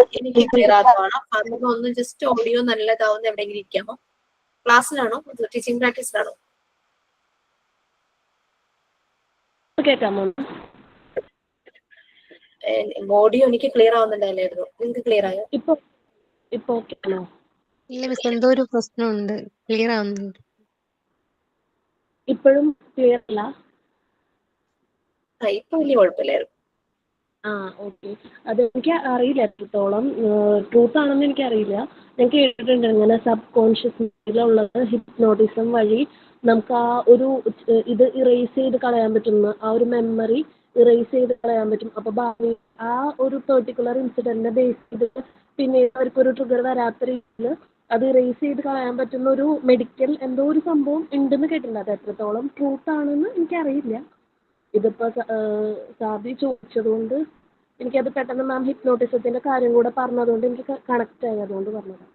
ഒന്ന് ജസ്റ്റ് ഓഡിയോ നല്ലതാവുന്ന എവിടെയെങ്കിലും ഇരിക്കാമോ? ക്ലാസ്സിലാണോ, ടീച്ചിങ് പ്രാക്ടീസിലാണോ? കേൾക്കാമോ? ഓഡിയോ എനിക്ക് ക്ലിയർ ആവുന്നുണ്ടായിരുന്നു, നിങ്ങൾക്ക് ക്ലിയർ ആയോ? ഇപ്പൊ ഓക്കെ ആണോ? ഇല്ല മിസ്, എന്തോ ഒരു പ്രശ്നമുണ്ട്, ക്ലിയർ ആവുന്നുണ്ട്. ഇപ്പോഴും ക്ലിയർ അല്ല? ഇപ്പൊ വലിയ കുഴപ്പമില്ലായിരുന്നു. ഓക്കെ. അതെനിക്ക് അറിയില്ല എത്രത്തോളം ട്രൂത്ത് ആണെന്ന് എനിക്കറിയില്ല. ഞാൻ കേട്ടിട്ടുണ്ട് ഇങ്ങനെ സബ് കോൺഷ്യസ് മൈൻഡിലുള്ളത് ഹിപ്നോട്ടിസം വഴി നമുക്ക് ആ ഒരു ഇത് ഇറേസ് ചെയ്ത് കളയാൻ പറ്റുന്ന, ആ ഒരു മെമ്മറി ഇറേസ് ചെയ്ത് കളയാൻ പറ്റും. അപ്പൊ ഭാവി ആ ഒരു പെർട്ടിക്കുലർ ഇൻസിഡന്റിനെ ബേസ് ചെയ്ത് പിന്നീട് അവർക്കൊരു ട്രിഗർ വരാത്ത രീതിയിൽ അത് ഇറേസ് ചെയ്ത് കളയാൻ പറ്റുന്ന ഒരു മെഡിക്കൽ എന്തോ ഒരു സംഭവം ഉണ്ടെന്ന് കേട്ടിട്ടുണ്ട്. അത് എത്രത്തോളം ട്രൂത്ത് ആണെന്ന് എനിക്കറിയില്ല. ഇതിപ്പോ സാബി ചോദിച്ചത് കൊണ്ട് എനിക്കത് പെട്ടെന്ന് മാം ഹിപ്നോട്ടിസത്തിന്റെ കാര്യം കൂടെ പറഞ്ഞതുകൊണ്ട് എനിക്ക് കണക്ട് ആയി, അതുകൊണ്ട് പറഞ്ഞതാണ്.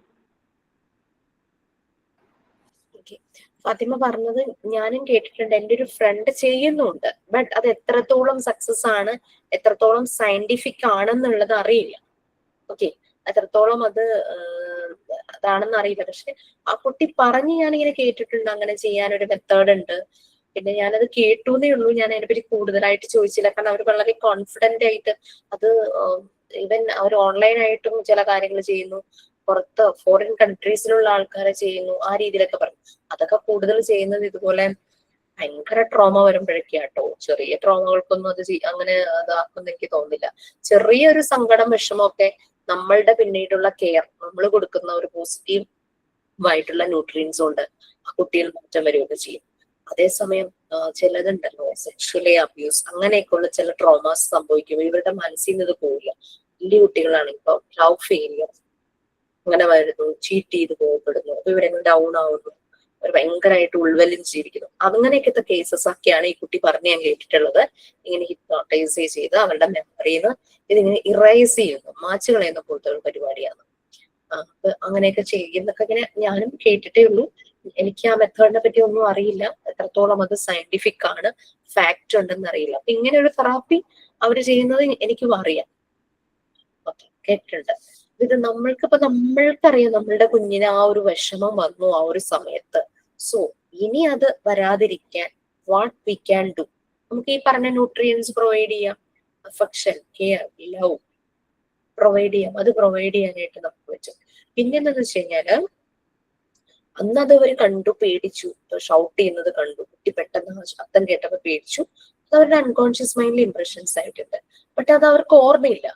ഫാത്തിമ പറഞ്ഞത് ഞാനും കേട്ടിട്ടുണ്ട്, എൻ്റെ ഒരു ഫ്രണ്ട് ചെയ്യുന്നുണ്ട്. ബട്ട് അത് എത്രത്തോളം സക്സസ് ആണ്, എത്രത്തോളം സയന്റിഫിക് ആണെന്നുള്ളത് അറിയില്ല. ഓക്കെ, എത്രത്തോളം അതാണെന്ന് അറിയില്ല. പക്ഷെ ആ കുട്ടി പറഞ്ഞ് ഞാനിങ്ങനെ കേട്ടിട്ടുണ്ട് അങ്ങനെ ചെയ്യാനൊരു മെത്തേഡ് ഉണ്ട്. പിന്നെ ഞാനത് കേട്ടുന്നേ ഉള്ളൂ, ഞാൻ അതിനെപ്പറ്റി കൂടുതലായിട്ട് ചോദിച്ചില്ല. കാരണം അവർ വളരെ കോൺഫിഡന്റ് ആയിട്ട് അത് ഈവൻ അവർ ഓൺലൈനായിട്ടും ചില കാര്യങ്ങൾ ചെയ്യുന്നു, പുറത്ത് ഫോറിൻ കൺട്രീസിലുള്ള ആൾക്കാരെ ചെയ്യുന്നു, ആ രീതിയിലൊക്കെ പറഞ്ഞു. അതൊക്കെ കൂടുതൽ ചെയ്യുന്നത് ഇതുപോലെ ഭയങ്കര ട്രോമ വരുമ്പോഴൊക്കെയാട്ടോ. ചെറിയ ട്രോമകൾക്കൊന്നും അത് അങ്ങനെ അതാക്കുന്ന എനിക്ക് തോന്നുന്നില്ല. ചെറിയൊരു സങ്കടം, വിഷമമൊക്കെ നമ്മളുടെ പിന്നീടുള്ള കെയർ, നമ്മൾ കൊടുക്കുന്ന ഒരു പോസിറ്റീവ് ആയിട്ടുള്ള ന്യൂട്രിയൻസ് കൊണ്ട് ആ കുട്ടിയിൽ മാറ്റം വരികയൊക്കെ ചെയ്യും. അതേസമയം ചിലതുണ്ടല്ലോ സെക്ഷലി അബ്യൂസ്, അങ്ങനെയൊക്കെയുള്ള ചില ട്രോമാസ് സംഭവിക്കുമ്പോൾ ഇവരുടെ മനസ്സിൽ നിന്ന് ഇത് പോവില്ല. വലിയ കുട്ടികളാണ് ഇപ്പൊ ലവ് ഫെയിലിയർ അങ്ങനെ വരുന്നു, ചീറ്റ് ചെയ്ത് പോകപ്പെടുന്നു, അപ്പൊ ഇവരെ ഡൗൺ ആവുന്നു, അവർ ഭയങ്കരമായിട്ട് ഉൾവലിഞ്ചിരിക്കുന്നു. അങ്ങനെയൊക്കെ കേസസ് ഒക്കെയാണ് ഈ കുട്ടി പറഞ്ഞ് ഞാൻ കേട്ടിട്ടുള്ളത്. ഇങ്ങനെ ഹിപ്നോട്ടൈസ് ചെയ്ത് അവരുടെ മെമ്മറിന്ന് ഇതിങ്ങനെ ഇറേസ് ചെയ്യുന്നു, മാച്ച് കളയുന്ന പോലത്തെ ഒരു പരിപാടിയാണ്. അങ്ങനെയൊക്കെ ചെയ്യുന്നൊക്കെ ഇങ്ങനെ ഞാനും കേട്ടിട്ടേ ഉള്ളൂ. എനിക്ക് ആ മെത്തേഡിനെ പറ്റി ഒന്നും അറിയില്ല, എത്രത്തോളം അത് സയന്റിഫിക് ആണ്, ഫാക്ട് ഉണ്ടെന്ന് അറിയില്ല. അപ്പൊ ഇങ്ങനെ ഒരു തെറാപ്പി അവര് ചെയ്യുന്നത് എനിക്കും അറിയാം, ഓക്കെ, കേട്ടിട്ടുണ്ട്. ഇത് നമ്മൾക്കറിയാം നമ്മളുടെ കുഞ്ഞിന് ആ ഒരു വിഷമം വന്നു ആ ഒരു സമയത്ത്. സോ ഇനി അത് വരാതിരിക്കാൻ വാട്ട് വി ക്യാൻ ഡു, നമുക്ക് ഈ പറഞ്ഞ ന്യൂട്രിയൻസ് പ്രൊവൈഡ് ചെയ്യാം, അഫെക്ഷൻ, കെയർ, ലവ് പ്രൊവൈഡ് ചെയ്യാം. അത് പ്രൊവൈഡ് ചെയ്യാനായിട്ട് നമുക്ക് പറ്റും. പിന്നെന്താന്ന് വെച്ച് കഴിഞ്ഞാല് അന്നത് അവർ കണ്ടു, പേടിച്ചു, ഷൗട്ട് ചെയ്യുന്നത് കണ്ടു, കുട്ടി പെട്ടെന്ന് ശബ്ദം കേട്ടപ്പോ പേടിച്ചു. അത് അവരുടെ അൺകോൺഷ്യസ് മൈൻഡിൽ ഇംപ്രഷൻസ് ആയിട്ടുണ്ട്. ബട്ട് അത് അവർക്ക് ഓർമ്മയില്ല.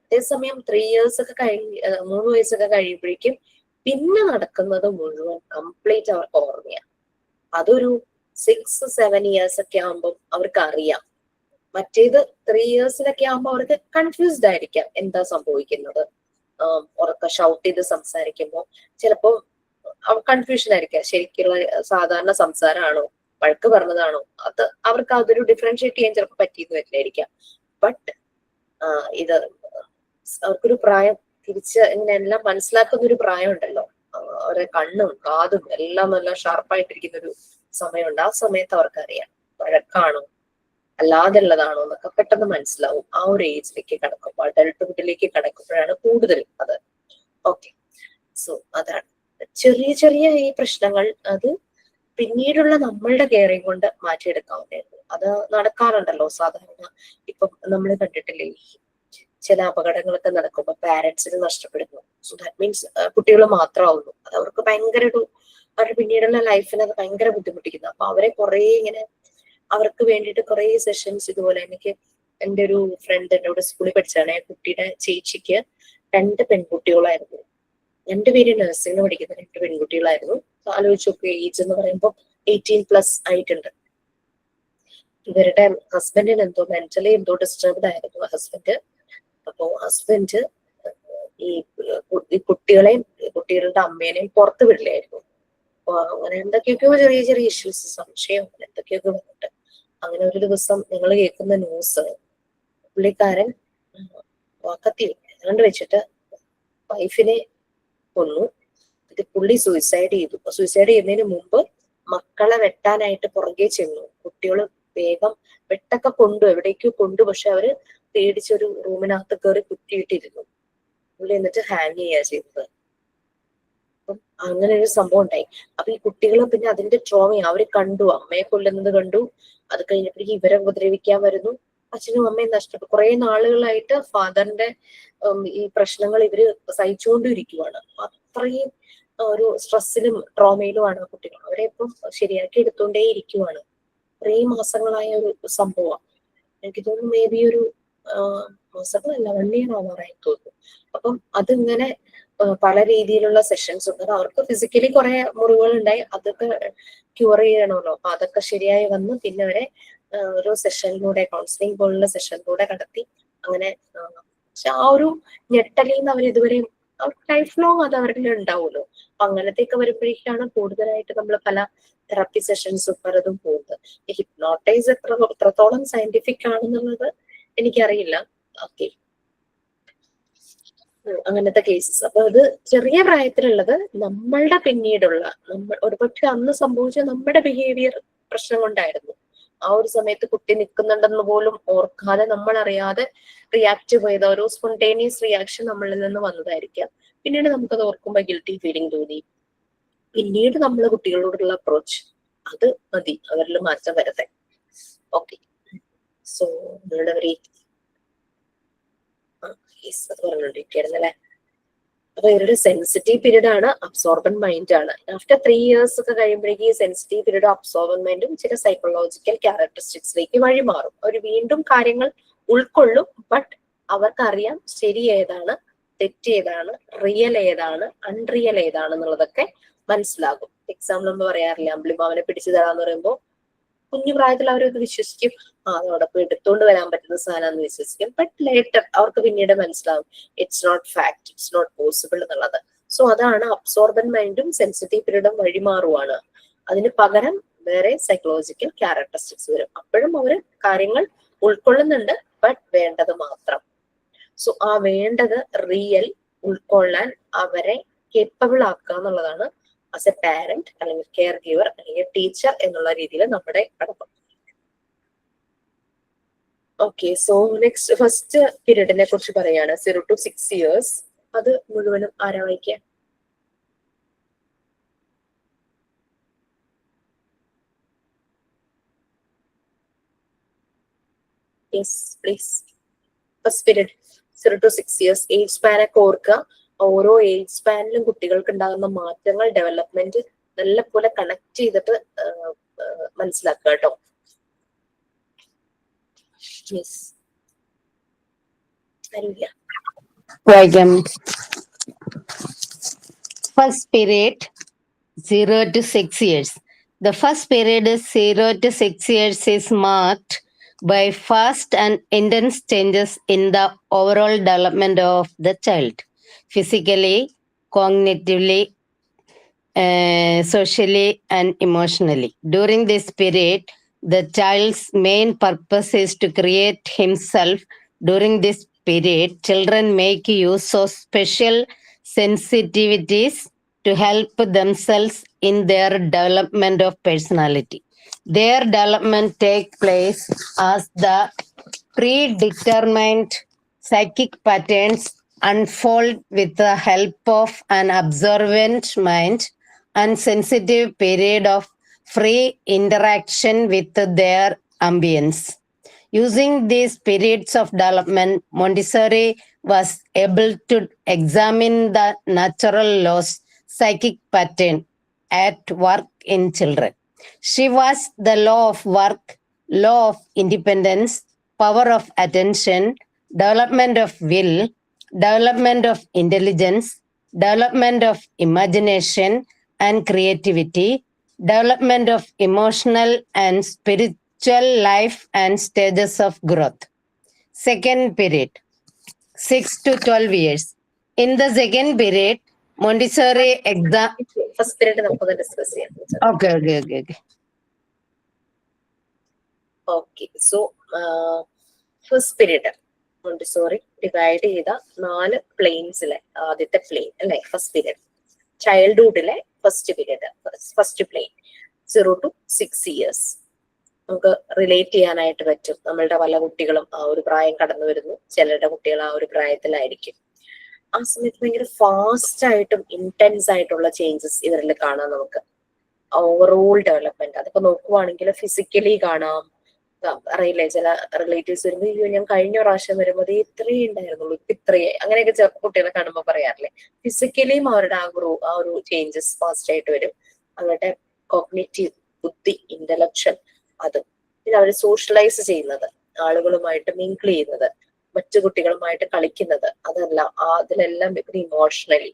അതേസമയം 3 years ഒക്കെ 3 വയസ്സൊക്കെ കഴിയുമ്പോഴേക്കും പിന്നെ നടക്കുന്നത് മുഴുവൻ കംപ്ലീറ്റ് അവർക്ക് ഓർമ്മയാണ്. അതൊരു 6-7 years ഒക്കെ ആകുമ്പോൾ അവർക്ക് അറിയാം. മറ്റേത് 3 yearsലൊക്കെ ആകുമ്പോൾ അവർക്ക് കൺഫ്യൂസ്ഡ് ആയിരിക്കാം എന്താ സംഭവിക്കുന്നത്. ഉറക്ക ഷൗട്ട് ചെയ്ത് സംസാരിക്കുമ്പോൾ ചിലപ്പോൾ കൺഫ്യൂഷൻ ആയിരിക്കാം, ശരിക്കുള്ള സാധാരണ സംസാരമാണോ, വഴക്ക് പറഞ്ഞതാണോ, അത് അവർക്ക് അതൊരു ഡിഫറൻഷിയേറ്റ് ചെയ്യാൻ ചിലപ്പോൾ പറ്റിയെന്ന് വരില്ലായിരിക്കാം. ബട്ട് ഇത് അവർക്കൊരു പ്രായം, തിരിച്ച് ഇങ്ങനെ എല്ലാം മനസ്സിലാക്കുന്ന ഒരു പ്രായം ഉണ്ടല്ലോ, അവരുടെ കണ്ണും കാതും എല്ലാം നല്ല ഷാർപ്പായിട്ടിരിക്കുന്ന ഒരു സമയമുണ്ട്. ആ സമയത്ത് അവർക്കറിയാം വഴക്കാണോ അല്ലാതുള്ളതാണോ എന്നൊക്കെ പെട്ടെന്ന് മനസ്സിലാവും. ആ ഒരു ഏജിലേക്ക് കടക്കുമ്പോൾ, അഡൾട്ട്ഹുഡിലേക്ക് കടക്കുമ്പോഴാണ് കൂടുതൽ അത്. ഓക്കെ, സോ അതാണ് ചെറിയ ചെറിയ ഈ പ്രശ്നങ്ങൾ. അത് പിന്നീടുള്ള നമ്മളുടെ കെയറിങ് കൊണ്ട് മാറ്റിയെടുക്കാവുന്നതാണ്. അത് നടക്കാറുണ്ടല്ലോ സാധാരണ. ഇപ്പം നമ്മൾ കണ്ടിട്ടില്ലേ, ചില അപകടങ്ങളൊക്കെ നടക്കുമ്പോൾ പാരന്റ്സിന് നഷ്ടപ്പെടുന്നു. സോ ദാറ്റ് മീൻസ് കുട്ടികൾ മാത്രമാവുന്നു. അത് അവർക്ക് ഭയങ്കര അവരുടെ പിന്നീടുള്ള ലൈഫിന് അത് ഭയങ്കര ബുദ്ധിമുട്ടിക്കുന്നു. അപ്പൊ അവരെ കുറെ ഇങ്ങനെ അവർക്ക് വേണ്ടിയിട്ട് കുറെ സെഷൻസ് ഇതുപോലെ. എനിക്ക് എൻ്റെ ഒരു ഫ്രണ്ട് എന്നോട് സ്കൂളിൽ പഠിച്ചാണ്, കുട്ടിയുടെ ചേച്ചിക്ക് 2 പെൺകുട്ടികളായിരുന്നു. 2 പേര് നഴ്സിംഗിന് പഠിക്കുന്ന 2 പെൺകുട്ടികളായിരുന്നു. ആലോചിച്ച് നോക്കുക, ഏജ് എന്ന് പറയുമ്പോൾ 18+ ആയിട്ടുണ്ട്. ഇവരുടെ ഹസ്ബൻഡിന് എന്തോ മെന്റലി എന്തോ ഡിസ്റ്റർബ്ഡ് ആയിരുന്നു ഹസ്ബൻഡ്. അപ്പോ ഹസ്ബൻഡ് ഈ കുട്ടികളുടെ അമ്മേനെയും പുറത്ത് വിടില്ലായിരുന്നു. അപ്പൊ അങ്ങനെ എന്തൊക്കെയൊക്കെയോ ചെറിയ ചെറിയ ഇഷ്യൂസ്, സംശയം എന്തൊക്കെയൊക്കെ വന്നിട്ട് അങ്ങനെ ഒരു ദിവസം നിങ്ങൾ കേൾക്കുന്ന ന്യൂസ്, പുള്ളിക്കാരൻ കത്തി വെച്ചിട്ട് വൈഫിനെ കൊന്നു. ഇത് പുള്ളി സൂയിസൈഡ് ചെയ്തു. സൂയിസൈഡ് ചെയ്യുന്നതിന് മുമ്പ് മക്കളെ വെട്ടാനായിട്ട് പുറകെ ചെന്നു. കുട്ടികൾ വേഗം വെട്ടൊക്കെ കൊണ്ടു, എവിടേക്കോ കൊണ്ടു. പക്ഷെ അവര് പേടിച്ചൊരു റൂമിനകത്ത് കയറി കുത്തിയിട്ടിരുന്നു. പുള്ളി എന്നിട്ട് ഹാങ് ചെയ്യാ ചെയ്തത്. അപ്പം അങ്ങനെ ഒരു സംഭവം ഉണ്ടായി. അപ്പൊ ഈ കുട്ടികൾ പിന്നെ അതിന്റെ ട്രോമ അവര് കണ്ടു, അമ്മയെ കൊല്ലുന്നത് കണ്ടു. അത് കഴിഞ്ഞപ്പോഴേക്കും ഇവരെ ഉപദ്രവിക്കാൻ വരുന്നു. അച്ഛനും അമ്മയും നഷ്ടപ്പെട്ടു. കുറെ നാളുകളായിട്ട് ഫാദറിന്റെ ഈ പ്രശ്നങ്ങൾ ഇവര് സഹിച്ചുകൊണ്ടിരിക്കുവാണ്. അത്രയും ഒരു സ്ട്രെസ്സിലും ട്രോമയിലുമാണ് ആ കുട്ടികൾ. അവരെ ഇപ്പം ശരിയാക്കി എടുത്തുകൊണ്ടേ ഇരിക്കുവാണ്. കുറേ മാസങ്ങളായ ഒരു സംഭവമാണ്. എനിക്ക് തോന്നുന്നു മേ ബി ഒരു മാസങ്ങളല്ല 1 year ആവാറായി തോന്നുന്നു. അപ്പം അതിങ്ങനെ പല രീതിയിലുള്ള സെഷൻസ് ഉണ്ട്. അവർക്ക് ഫിസിക്കലി കുറെ മുറിവുകൾ ഉണ്ടായി, അതൊക്കെ ക്യൂർ ചെയ്യണമല്ലോ. അപ്പൊ അതൊക്കെ ശരിയായി വന്ന് പിന്നെ അവരെ ഓരോ സെഷനിലൂടെ, കൗൺസിലിംഗ് പോലുള്ള സെഷനിലൂടെ കടത്തി അങ്ങനെ. പക്ഷെ ആ ഒരു ഞെട്ടലിൽ നിന്ന് അവർ ഇതുവരെയും അവർക്ക് ലൈഫ് ലോങ് അത് അവരുടെ ഉണ്ടാവുമല്ലോ. അപ്പൊ അങ്ങനത്തെയൊക്കെ വരുമ്പോഴേക്കാണ് കൂടുതലായിട്ട് നമ്മൾ പല തെറാപ്പി സെഷൻസും പലതും പോകുന്നത്. ഹിപ്നോട്ടൈസ് എത്രത്തോളം സയന്റിഫിക് ആണെന്നുള്ളത് എനിക്കറിയില്ല. ഓക്കെ, അങ്ങനത്തെ കേസസ്. അപ്പൊ അത് ചെറിയ പ്രായത്തിലുള്ളത് നമ്മളുടെ പിന്നീടുള്ള ഒരുപക്ഷെ അന്ന് സംഭവിച്ച നമ്മുടെ ബിഹേവിയർ പ്രശ്നം കൊണ്ടായിരുന്നു. ആ ഒരു സമയത്ത് കുട്ടി നിൽക്കുന്നുണ്ടെന്ന് പോലും ഓർക്കാതെ നമ്മൾ അറിയാതെ റിയാക്ട് ചെയ്ത ഒരു സ്പോണ്ടേനിയസ് റിയാക്ഷൻ നമ്മളിൽ നിന്ന് വന്നതായിരിക്കാം. പിന്നീട് നമുക്കത് ഓർക്കുമ്പോൾ ഗിൽറ്റി ഫീലിംഗ് തോന്നി. പിന്നീട് നമ്മൾ കുട്ടികളോടുള്ള അപ്രോച്ച് അത് മതി, അവരിൽ മാറ്റം വരട്ടെ. ഓക്കെ, സോ നിങ്ങളുടെ ഒരു പറഞ്ഞോണ്ടിരിക്കുകയായിരുന്നല്ലേ. അപ്പൊ ഇവരുടെ സെൻസിറ്റീവ് പീരീഡ് ആണ്, അബ്സോർബൻ മൈൻഡ് ആണ്. ആഫ്റ്റർ 3 years ഒക്കെ കഴിയുമ്പോഴേക്കും ഈ സെൻസിറ്റീവ് പീരീഡ് അബ്സോർബൻ മൈൻഡും ചില സൈക്കോളജിക്കൽ ക്യാരക്ടറിസ്റ്റിക്സിലേക്ക് വഴിമാറും. അവർ വീണ്ടും കാര്യങ്ങൾ ഉൾക്കൊള്ളും, ബട്ട് അവർക്കറിയാം ശരി ഏതാണ്, തെറ്റ് ഏതാണ്, റിയൽ ഏതാണ്, അൺറിയൽ ഏതാണെന്നുള്ളതൊക്കെ മനസ്സിലാകും. എക്സാമ്പിൾ നമ്മൾ പറയാറില്ല, അമ്പിളിമാവനെ പിടിച്ചു തരാന്ന് പറയുമ്പോൾ കുഞ്ഞു പ്രായത്തിൽ അവരത് വിശ്വസിക്കും, അതോടൊപ്പം എടുത്തുകൊണ്ട് വരാൻ പറ്റുന്ന സാധനമാണെന്ന് വിശ്വസിക്കും. ബട്ട് ലേറ്റർ അവർക്ക് പിന്നീട് മനസ്സിലാവും it's not fact, it's not possible എന്നുള്ളത്. സോ അതാണ് അബ്സോർബൻ മൈൻഡും സെൻസിറ്റീവ് പീരീഡും വഴിമാറുവാണ്. അതിന് പകരം വേറെ സൈക്കോളജിക്കൽ ക്യാരക്ടറിസ്റ്റിക്സ് വരും. അപ്പോഴും അവര് കാര്യങ്ങൾ ഉൾക്കൊള്ളുന്നുണ്ട്, ബട്ട് വേണ്ടത് മാത്രം. സോ ആ വേണ്ടത് റിയൽ ഉൾക്കൊള്ളാൻ അവരെ കേപ്പബിൾ ആക്കുക എന്നുള്ളതാണ് ആസ് എ പാരന്റ് അല്ലെങ്കിൽ കെയർ ഗിവർ അല്ലെങ്കിൽ ടീച്ചർ എന്നുള്ള രീതിയിൽ നമ്മുടെ കടമ. ഓക്കെ, സോ നെക്സ്റ്റ് ഫസ്റ്റ് പീരീഡിനെ കുറിച്ച് പറയാണ്, 0 to 6 years. അത് മുഴുവനും ആരാ വായിക്കുക? Yes please. First period 0 to 6 years. Age സ്പാനൊക്കെ ഓർക്കുക. ഓരോ ഏജ് സ്പാനിലും കുട്ടികൾക്ക് ഉണ്ടാകുന്ന മാറ്റങ്ങൾ, ഡെവലപ്മെന്റ് നല്ല പോലെ കണക്ട് ചെയ്തിട്ട് മനസ്സിലാക്കുക കേട്ടോ. യെസ്, അറിയില്ല. First period 0 to 6 years. The first period 0 to 6 years is marked by fast and intense changes in the overall development of the child, physically, cognitively, socially, and emotionally. During this period, the child's main purpose is to create himself. During this period, children make use of special sensitivities to help themselves in their development of personality. Their development takes place as the predetermined psychic patterns unfold with the help of an observant mind and sensitive period of free interaction with their ambience. Using these periods of development, Montessori was able to examine the natural laws, psychic pattern at work in children. She was the law of work, law of independence, power of attention, development of will, development of intelligence, development of imagination and creativity, development of emotional and spiritual life and stages of growth. Second period, 6 to 12 years. In the second period, Montessori first period നമുക്കൊന്ന് discuss ചെയ്യാം. Okay. Okay, so first period Montessori divide ചെയ്ത 4 പ്ലെയിൻസിലെ ആദ്യത്തെ plane അല്ലെ first period, ചൈൽഡ്ഹുഡിലെ first period, first plane 0 to 6 years. നമുക്ക് relate ചെയ്യാനായിട്ട് പറ്റും. നമ്മളുടെ പല കുട്ടികളും ആ ഒരു പ്രായം കടന്നു വരുന്നു, ചിലരുടെ കുട്ടികൾ ആ ഒരു പ്രായത്തിലായിരിക്കും. ആ സമയത്ത് ഭയങ്കര ഫാസ്റ്റ് ആയിട്ടും ഇന്റൻസ് ആയിട്ടുള്ള ചേഞ്ചസ് ഇവരിൽ കാണാം. നമുക്ക് ഓവറോൾ ഡെവലപ്മെന്റ് അതൊക്കെ നോക്കുവാണെങ്കിൽ ഫിസിക്കലി കാണാം. അറിയില്ലേ, ചില റിലേറ്റീവ്സ് വരുമ്പോൾ അയ്യോ ഞാൻ കഴിഞ്ഞ പ്രാവശ്യം വരുമ്പോൾ ഇത്രയേ ഉണ്ടായിരുന്നുള്ളൂ, ഇപ്പൊ ഇത്രയേ, അങ്ങനെയൊക്കെ ചെറുപ്പ കുട്ടികളെ കാണുമ്പോൾ പറയാറില്ലേ. ഫിസിക്കലിയും അവരുടെ ആ ഒരു ചേഞ്ചസ് ഫാസ്റ്റ് ആയിട്ട് വരും. അവരുടെ കോഗ്നിറ്റീവ് ബുദ്ധി, ഇന്റലക്ച്വൽ, അത് പിന്നെ അവർ സോഷ്യലൈസ് ചെയ്യുന്നത്, ആളുകളുമായിട്ട് മിങ്കിൾ ചെയ്യുന്നത്, മറ്റു കുട്ടികളുമായിട്ട് കളിക്കുന്നത്, അതെല്ലാം അതിലെല്ലാം പിന്നെ ഇമോഷണലി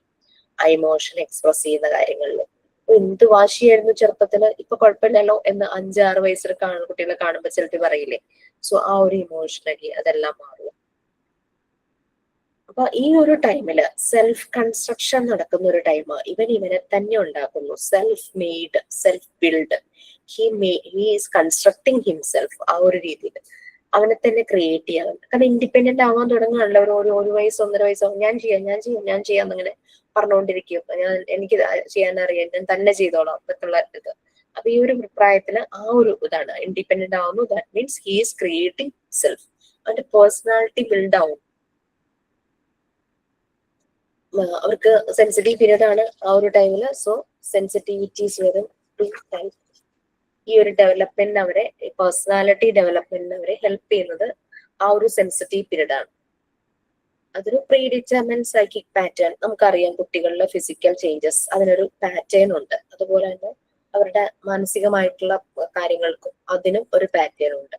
ആ ഇമോഷൻ എക്സ്പ്രസ് ചെയ്യുന്ന കാര്യങ്ങളിൽ എന്ത് വാശിയായിരുന്നു ചെറുപ്പത്തില്, ഇപ്പൊ കുഴപ്പമില്ലല്ലോ എന്ന് 5-6 വയസ്സിൽ കുട്ടികളെ കാണുമ്പോൾ ചിലപ്പോ പറയില്ലേ. സോ ആ ഒരു ഇമോഷണലി അതെല്ലാം മാറും. അപ്പൊ ഈ ഒരു ടൈമില് സെൽഫ് കൺസ്ട്രക്ഷൻ നടക്കുന്ന ഒരു ടൈം. ഇവനെ തന്നെ ഉണ്ടാക്കുന്നു, self made, self build, he is constructing himself. ആ ഒരു രീതിയിൽ അവനെ തന്നെ ക്രിയേറ്റ് ചെയ്യാൻ. കാരണം ഇൻഡിപെൻഡന്റ് ആവാൻ തുടങ്ങുകയാണല്ലോ. ഒരു വയസ്സ് 1.5 വയസ്സോ ഞാൻ ചെയ്യാം അങ്ങനെ പറഞ്ഞുകൊണ്ടിരിക്കും. എനിക്ക് ചെയ്യാൻ അറിയാം, ഞാൻ തന്നെ ചെയ്തോളാം എന്നൊക്കെയുള്ള ഇത്. അപ്പൊ ഈ ഒരു പ്രായത്തില് ആ ഒരു ഇതാണ് ഇൻഡിപെൻഡന്റ് ആവുന്നു. That means he is creating self. അവന്റെ പേഴ്സണാലിറ്റി ബിൽഡ് ആവും. അവർക്ക് സെൻസിറ്റീവ് പീരീഡ് ആണ് ആ ഒരു ടൈമില്. സോ സെൻസിറ്റിവിറ്റീസ് വരും. ഈ ഒരു ഡെവലപ്മെന്റിന് അവരെ, പേഴ്സണാലിറ്റി ഡെവലപ്മെന്റിന് അവരെ ഹെൽപ്പ് ചെയ്യുന്നത് ആ ഒരു സെൻസിറ്റീവ് പീരീഡ് ആണ്. അതൊരു പ്രീ ഡിറ്റർമിൻഡ് സൈക്കിക് പാറ്റേൺ. നമുക്കറിയാം കുട്ടികളിലെ ഫിസിക്കൽ ചേഞ്ചസ്, അതിനൊരു പാറ്റേൺ ഉണ്ട്. അതുപോലെ തന്നെ അവരുടെ മാനസികമായിട്ടുള്ള കാര്യങ്ങൾക്കും അതിനും ഒരു പാറ്റേൺ ഉണ്ട്.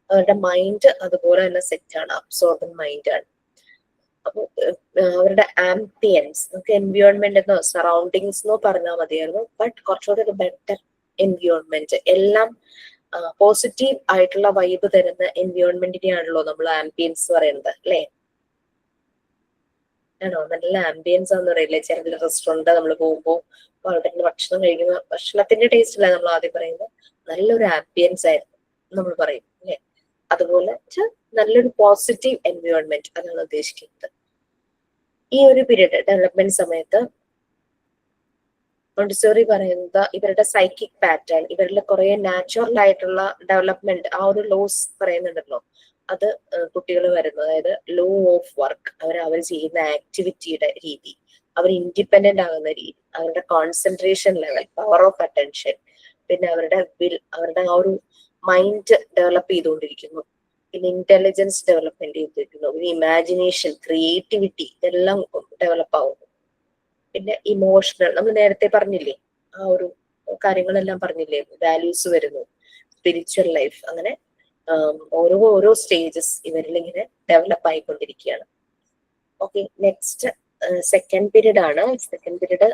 അവരുടെ മൈൻഡ് അതുപോലെ തന്നെ സെറ്റ് ആണ്, അബ്സോർബൻ മൈൻഡ് ആണ്. അപ്പൊ അവരുടെ ആംബിയൻസ്, നമുക്ക് എൻവിയോൺമെന്റ് എന്നോ സറൗണ്ടിങ്സ് എന്നോ പറഞ്ഞാൽ മതിയായിരുന്നു. ബട്ട് കുറച്ചുകൂടെ ഒരു ബെറ്റർ എൻവിയോൺമെന്റ്, എല്ലാം പോസിറ്റീവ് ആയിട്ടുള്ള വൈബ് തരുന്ന എൻവിയോൺമെന്റിനെയാണല്ലോ നമ്മൾ ആംബിയൻസ് പറയുന്നത്, അല്ലെ? ആണോ? നല്ല ആംബിയൻസ് ആണെന്ന് പറയില്ലേ? ചില റെസ്റ്റോറന്റ് നമ്മൾ പോകുമ്പോൾ വളരെ ഭക്ഷണം കഴിക്കുന്ന ഭക്ഷണത്തിന്റെ ടേസ്റ്റ് അല്ല നമ്മൾ ആദ്യം പറയുന്നത്, നല്ലൊരു ആംബിയൻസ് ആയിരുന്നു നമ്മൾ പറയും, അല്ലെ? അതുപോലെ നല്ലൊരു പോസിറ്റീവ് എൻവിയോൺമെന്റ്, അതാണ് ഉദ്ദേശിക്കുന്നത്. ഈ ഒരു പീരീഡ് ഡെവലപ്മെന്റ് സമയത്ത് മോണ്ടിസോറി പറയുന്നത് ഇവരുടെ സൈക്കിക് പാറ്റേൺ, ഇവരിൽ കുറെ നാച്ചുറൽ ആയിട്ടുള്ള ഡെവലപ്മെന്റ്, ആ ഒരു ലോസ് പറയുന്നുണ്ടല്ലോ, അത് കുട്ടികൾ വരുന്നത്. അതായത് ലോ ഓഫ് വർക്ക്, അവർ ചെയ്യുന്ന ആക്ടിവിറ്റിയുടെ രീതി, അവർ ഇൻഡിപെൻഡന്റ് ആകുന്ന രീതി, അവരുടെ concentration level, power of attention, പിന്നെ അവരുടെ അവരുടെ ആ ഒരു മൈൻഡ് ഡെവലപ്പ് ചെയ്തുകൊണ്ടിരിക്കുന്നു. പിന്നെ ഇന്റലിജൻസ് ഡെവലപ്മെന്റ് ചെയ്തിരിക്കുന്നു. പിന്നെ ഇമാജിനേഷൻ, ക്രിയേറ്റിവിറ്റി, ഇതെല്ലാം ഡെവലപ്പ് ആവുന്നു. പിന്നെ ഇമോഷണൽ, നമ്മൾ നേരത്തെ പറഞ്ഞില്ലേ ആ ഒരു കാര്യങ്ങളെല്ലാം പറഞ്ഞില്ലേ, വാല്യൂസ് വരുന്നു, സ്പിരിച്വൽ ലൈഫ്, അങ്ങനെ ഓരോ സ്റ്റേജസ് ഇവരിൽ ഇങ്ങനെ ഡെവലപ്പ് ആയിക്കൊണ്ടിരിക്കുകയാണ്. ഓക്കെ, നെക്സ്റ്റ് സെക്കൻഡ് പീരീഡ് ആണ്. സെക്കൻഡ് പീരീഡ്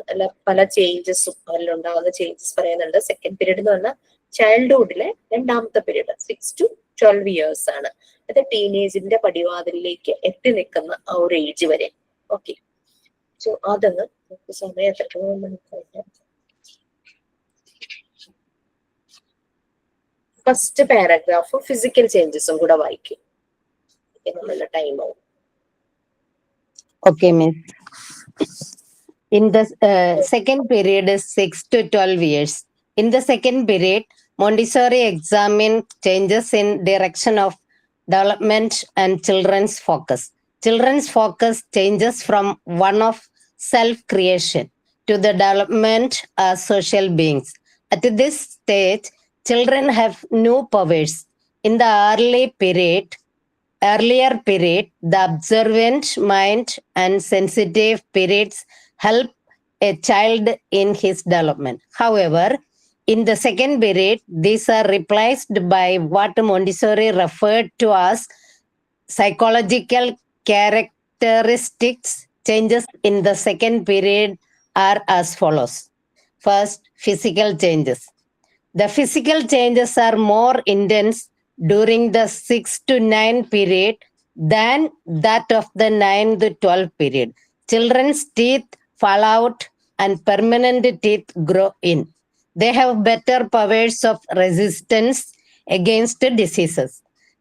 പല ചേഞ്ചസും അതിലുണ്ടാകുന്ന ചേഞ്ചസ് പറയുന്നുണ്ട്. സെക്കൻഡ് പീരീഡ് എന്ന് പറഞ്ഞാൽ ചൈൽഡ്ഹുഡിലെ രണ്ടാമത്തെ പീരീഡ്, 6 to 12 years ആണ്. അത് ടീനേജിന്റെ പടിവാതിലേക്ക് എത്തി നിൽക്കുന്ന ആ ഒരു ഏജ് വരെ. ഓക്കെ, സോ അതൊന്ന് സമയത്ത് ഫസ്റ്റ് പാരഗ്രാഫ് ഫിസിക്കൽ ചേഞ്ചസും കൂടെ വായിക്കും. നമ്മളുടെ ടൈം ആവും. Okay, miss. In the second period is 6 to 12 years. In the second period, Montessori examined changes in direction of development and children's focus. Children's focus changes from one of self-creation to the development as social beings. At this stage, children have new powers. In the earlier period, the observant mind and sensitive periods help a child in his development. However, in the second period, these are replaced by what Montessori referred to as psychological characteristics. Changes in the second period are as follows. First, physical changes. The physical changes are more intense during the 6 to 9 period than that of the 9 to 12 period. Children's teeth fall out and permanent teeth grow in. They have better powers of resistance against diseases.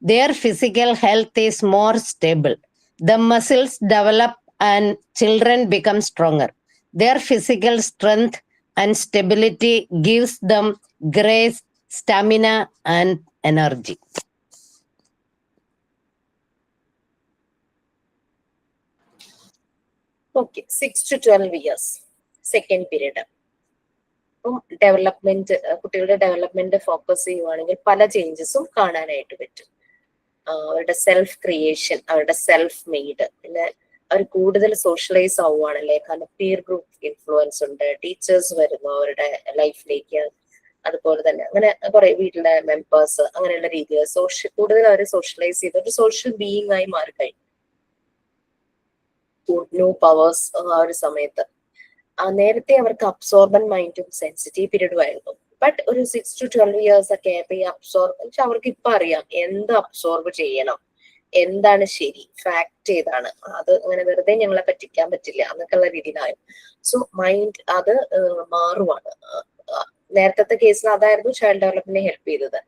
Their physical health is more stable. The muscles develop and children become stronger. Their physical strength and stability gives them grace, stamina, and energy. Okay, 6 to 12 years second period. അപ്പം development, കുട്ടികളുടെ development focus ചെയ്യുവാണെങ്കിൽ പല ചേഞ്ചസും കാണാനായിട്ട് പറ്റും. അവരുടെ self creation, അവരുടെ self made, പിന്നെ അവർ കൂടുതൽ സോഷ്യലൈസ് ആവുകയാണല്ലേ. കാരണം പിയർ ഗ്രൂപ്പ് ഇൻഫ്ലുവൻസ് ഉണ്ട്, ടീച്ചേഴ്സ് വരുന്നു അവരുടെ ലൈഫിലേക്ക്, അതുപോലെ തന്നെ അങ്ങനെ കുറെ വീട്ടിലെ മെമ്പേഴ്സ്, അങ്ങനെയുള്ള രീതിയിൽ കൂടുതൽ അവർ സോഷ്യലൈസ് ചെയ്ത് ഒരു സോഷ്യൽ ബീയിങ് ആയി മാറിക്കഴിഞ്ഞു. ന്യൂ പവേഴ്സ് ആ ഒരു സമയത്ത്. നേരത്തെ അവർക്ക് അബ്സോർബൻ മൈൻഡും സെൻസിറ്റീവ് പീരീഡും ആയിരുന്നു. ബട്ട് ഒരു 6 to 12 years ഒക്കെ ആയപ്പോ ഈ അവർക്ക് ഇപ്പൊ അറിയാം എന്ത് അബ്സോർബ് ചെയ്യണം, എന്താണ് ശരി, ഫാക്ട് ഏതാണ്, അത് അങ്ങനെ വെറുതെ ഞങ്ങളെ പറ്റിക്കാൻ പറ്റില്ല എന്നൊക്കെയുള്ള രീതിയിലായും. സോ മൈൻഡ് അത് മാറുവാണ്. നേരത്തെ കേസിൽ അതായിരുന്നു ചൈൽഡ് ഡെവലപ്മെന്റിനെ ഹെൽപ്പ് ചെയ്തത്.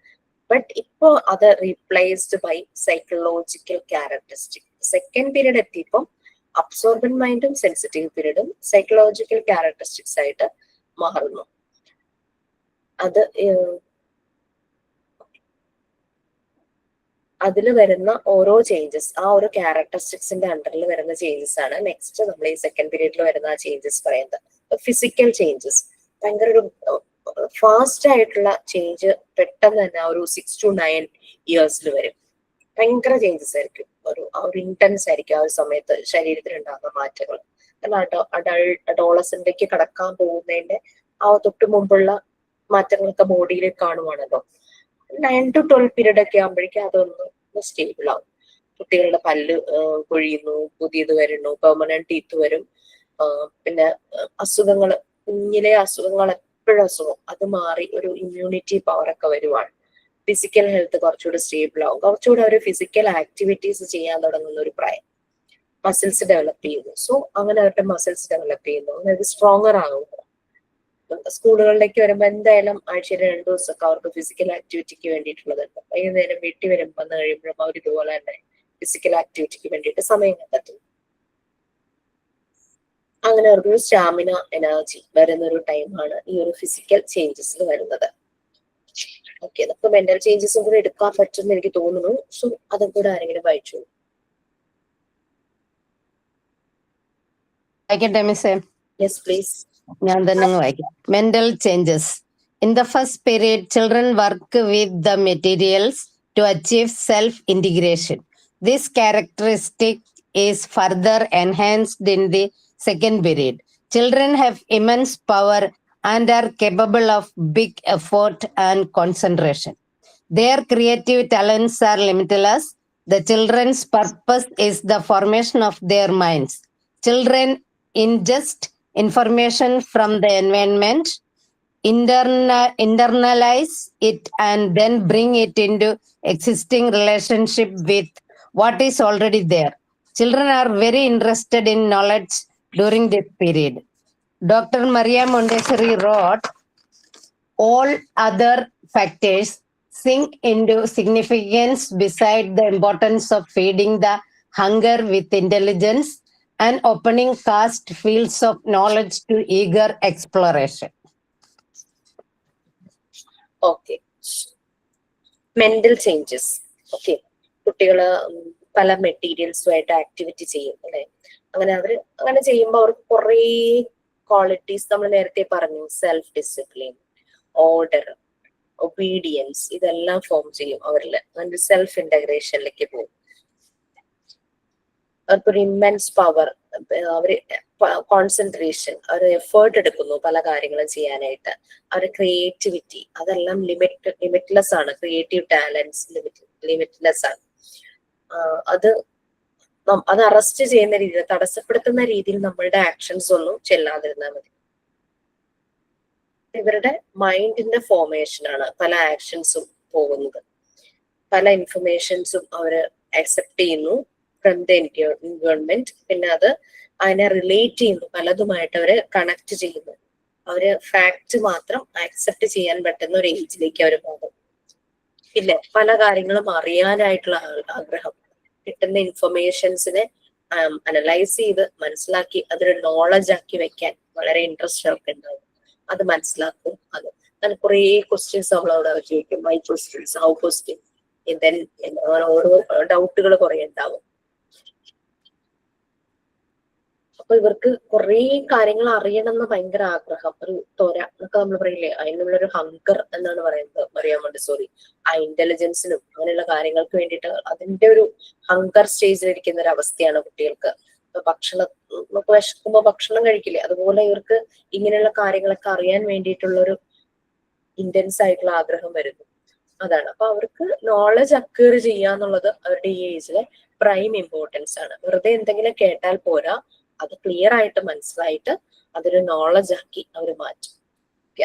ബട്ട് ഇപ്പോ അത് replaced by psychological characteristic. Second period എത്തിയപ്പം അബ്സോർബന്റ് മൈൻഡും സെൻസിറ്റീവ് പീരീഡും സൈക്കോളജിക്കൽ ക്യാരക്ടറിസ്റ്റിക്സ് ആയിട്ട് മാറുന്നു. അത് അതിൽ വരുന്ന ഓരോ ചേഞ്ചസ്, ആ ഒരു ക്യാരക്ടറിസ്റ്റിക്സിന്റെ അണ്ടറിൽ വരുന്ന ചേഞ്ചസ് ആണ് നെക്സ്റ്റ് നമ്മൾ ഈ സെക്കൻഡ് പീരീഡിൽ വരുന്ന ആ ചേഞ്ചസ് പറയുന്നത്. ഫിസിക്കൽ ചേഞ്ചസ് ഭയങ്കര ഒരു ഫാസ്റ്റ് ആയിട്ടുള്ള ചേഞ്ച് പെട്ടെന്ന് തന്നെ ഒരു 6 to 9 ഇയേഴ്സിൽ വരും. ഭയങ്കര ചേഞ്ചസ് ആയിരിക്കും, ഒരു ഇന്റൻസ് ആയിരിക്കും ആ ഒരു സമയത്ത് ശരീരത്തിൽ ഉണ്ടാകുന്ന മാറ്റങ്ങൾ. കാരണം അഡോളസന്റേക്ക് കടക്കാൻ പോകുന്നതിന്റെ ആ തൊട്ട് മുമ്പുള്ള മാറ്റങ്ങളൊക്കെ ബോഡിയിൽ കാണുവാണല്ലോ. 9 to 12 പീരീഡ് ഒക്കെ ആകുമ്പോഴേക്കും അതൊന്ന് സ്റ്റേബിൾ ആവും. കുട്ടികളുടെ പല്ല് കൊഴിയുന്നു, പുതിയത് വരുന്നു, പെർമനന്റ് ടീത്ത് വരും. പിന്നെ അസുഖങ്ങൾ, കുഞ്ഞിലെ അസുഖങ്ങൾ, എപ്പോഴും അസുഖം അത് മാറി ഒരു ഇമ്മ്യൂണിറ്റി പവർ ഒക്കെ വരുവാണ്. ഫിസിക്കൽ ഹെൽത്ത് കുറച്ചുകൂടി സ്റ്റേബിൾ ആവും. കുറച്ചുകൂടി അവർ ഫിസിക്കൽ ആക്ടിവിറ്റീസ് ചെയ്യാൻ തുടങ്ങുന്ന ഒരു പ്രായം. മസിൽസ് ഡെവലപ്പ് ചെയ്യുന്നു. സോ അങ്ങനെ അവരുടെ മസിൽസ് ഡെവലപ്പ് ചെയ്യുന്നു, അതായത് സ്ട്രോങ്ങർ ആകും. സ്കൂളുകളിലേക്ക് വരുമ്പോൾ എന്തായാലും ആഴ്ചയിൽ 2 ദിവസമൊക്കെ അവർക്ക് ഫിസിക്കൽ ആക്ടിവിറ്റിക്ക് വേണ്ടിയിട്ടുള്ളതുണ്ട്. വൈകുന്നേരം വീട്ടിൽ വന്ന് കഴിയുമ്പോഴും അവർ ഇതുപോലെ തന്നെ ഫിസിക്കൽ ആക്ടിവിറ്റിക്ക് വേണ്ടിയിട്ട് സമയം കണ്ടെത്തും. അങ്ങനെ അവർക്ക് സ്റ്റാമിന, എനർജി വരുന്ന ഒരു ടൈമാണ് ഈ ഒരു ഫിസിക്കൽ ചേഞ്ചസിൽ വരുന്നത്. ഓക്കെ, നമുക്ക് മെന്റൽ ചേഞ്ചസും കൂടെ എടുക്കാൻ പറ്റുമെന്ന് എനിക്ക് തോന്നുന്നു. സോ അതും കൂടെ ആരെങ്കിലും വായിച്ചു. Yes please. ഞാൻ തന്നെ വായിക്കാം. Mental changes. In the first period, children work with the materials to achieve self-integration. This characteristic is further enhanced in the second period. Children have immense power and are capable of big effort and concentration. Their creative talents are limitless. The children's purpose is the formation of their minds. Children ingest information from the environment, internalize it, and then bring it into existing relationship with what is already there. Children are very interested in knowledge during this period. Dr. Maria Montessori wrote, all other factors sink into significance beside the importance of feeding the hunger with intelligence and opening vast fields of knowledge to eager exploration. Okay, mental changes. Okay, കുട്ടികള് പല മെറ്റീരിയൽസുമായിട്ട് activity ചെയ്യും അല്ലെ. അങ്ങനെ ചെയ്യുമ്പോൾ അവർക്ക് കുറേ qualities നമ്മൾ നേരത്തെ പറഞ്ഞു, സെൽഫ് ഡിസിപ്ലിൻ, ഓർഡർ, ഒബീഡിയൻസ്, ഇതെല്ലാം ഫോം ചെയ്യും അവരിൽ. അതിന്റെ സെൽഫ് ഇന്റഗ്രേഷനിലേക്ക് പോകും. അവർക്കൊരു ഇമ്മൻസ് പവർ, അവര് കോൺസെൻട്രേഷൻ, അവർ എഫേർട്ട് എടുക്കുന്നു പല കാര്യങ്ങളും ചെയ്യാനായിട്ട്. അവരുടെ ക്രിയേറ്റിവിറ്റി, അതെല്ലാം ലിമിറ്റ്ലെസ് ആണ്. ക്രിയേറ്റീവ് ടാലൻസ് ലിമിറ്റ്ലെസ് ആണ്. അത് അറസ്റ്റ് ചെയ്യുന്ന രീതിയിൽ, തടസ്സപ്പെടുത്തുന്ന രീതിയിൽ നമ്മളുടെ ആക്ഷൻസ് ഒന്നും ചെല്ലാതിരുന്നാൽ മതി. ഇവരുടെ മൈൻഡിന്റെ ഫോർമേഷൻ ആണ് പല ആക്ഷൻസും പോകുന്നത്. പല ഇൻഫർമേഷൻസും അവര് അക്സെപ്റ്റ് ചെയ്യുന്നു ഫ്രം ദ എൻവയോൺമെന്റ്. പിന്നെ അതിനെ റിലേറ്റ് ചെയ്യുന്നു, പലതുമായിട്ട് അവര് കണക്ട് ചെയ്യുന്നു. അവര് ഫാക്ട് മാത്രം ആക്സെപ്റ്റ് ചെയ്യാൻ പറ്റുന്ന ഒരു ഏജിലേക്ക് അവർ പോകും. പിന്നെ പല കാര്യങ്ങളും അറിയാനായിട്ടുള്ള ആഗ്രഹം, കിട്ടുന്ന ഇൻഫർമേഷൻസിനെ അനലൈസ് ചെയ്ത് മനസ്സിലാക്കി അതൊരു നോളജ് ആക്കി വെക്കാൻ വളരെ ഇൻട്രസ്റ്റ് അവർക്ക് ഉണ്ടാവും. അത് മനസ്സിലാക്കും. അതിന് കുറേ ക്വസ്റ്റ്യൻസ് നമ്മളവിടെ ചോദിക്കും. മൈ ക്വസ്റ്റ്യൻസ്, ഹൗ ക്വസ്റ്റ്യൻ, ഓരോ ഡൗട്ടുകൾ കുറെ ഉണ്ടാവും. അപ്പൊ ഇവർക്ക് കുറെ കാര്യങ്ങൾ അറിയണമെന്ന് ഭയങ്കര ആഗ്രഹം, ഒരു ത്വര എന്നൊക്കെ നമ്മൾ പറയില്ലേ, അതിനുള്ളൊരു ഹങ്കർ എന്നാണ് പറയുന്നത് മറിയ മോണ്ടിസോറി. ആ ഇന്റലിജൻസിനും അങ്ങനെയുള്ള കാര്യങ്ങൾക്ക് വേണ്ടിയിട്ട് അതിന്റെ ഒരു ഹങ്കർ സ്റ്റേജിലിരിക്കുന്ന ഒരു അവസ്ഥയാണ് കുട്ടികൾക്ക്. ഭക്ഷണം, നമുക്ക് വിശക്കുമ്പോ ഭക്ഷണം കഴിക്കില്ലേ, അതുപോലെ ഇവർക്ക് ഇങ്ങനെയുള്ള കാര്യങ്ങളൊക്കെ അറിയാൻ വേണ്ടിയിട്ടുള്ളൊരു ഇന്റൻസ് ആയിട്ടുള്ള ആഗ്രഹം വരുന്നു. അതാണ്. അപ്പൊ അവർക്ക് നോളജ് അക്വയർ ചെയ്യാന്നുള്ളത് അവരുടെ ഈ ഏജിലെ പ്രൈം ഇമ്പോർട്ടൻസ് ആണ്. വെറുതെ എന്തെങ്കിലും കേട്ടാൽ പോരാ, അത് ക്ലിയർ ആയിട്ട് മനസ്സിലായിട്ട് അതൊരു നോളജ് ആക്കി അവർ മാറ്റും.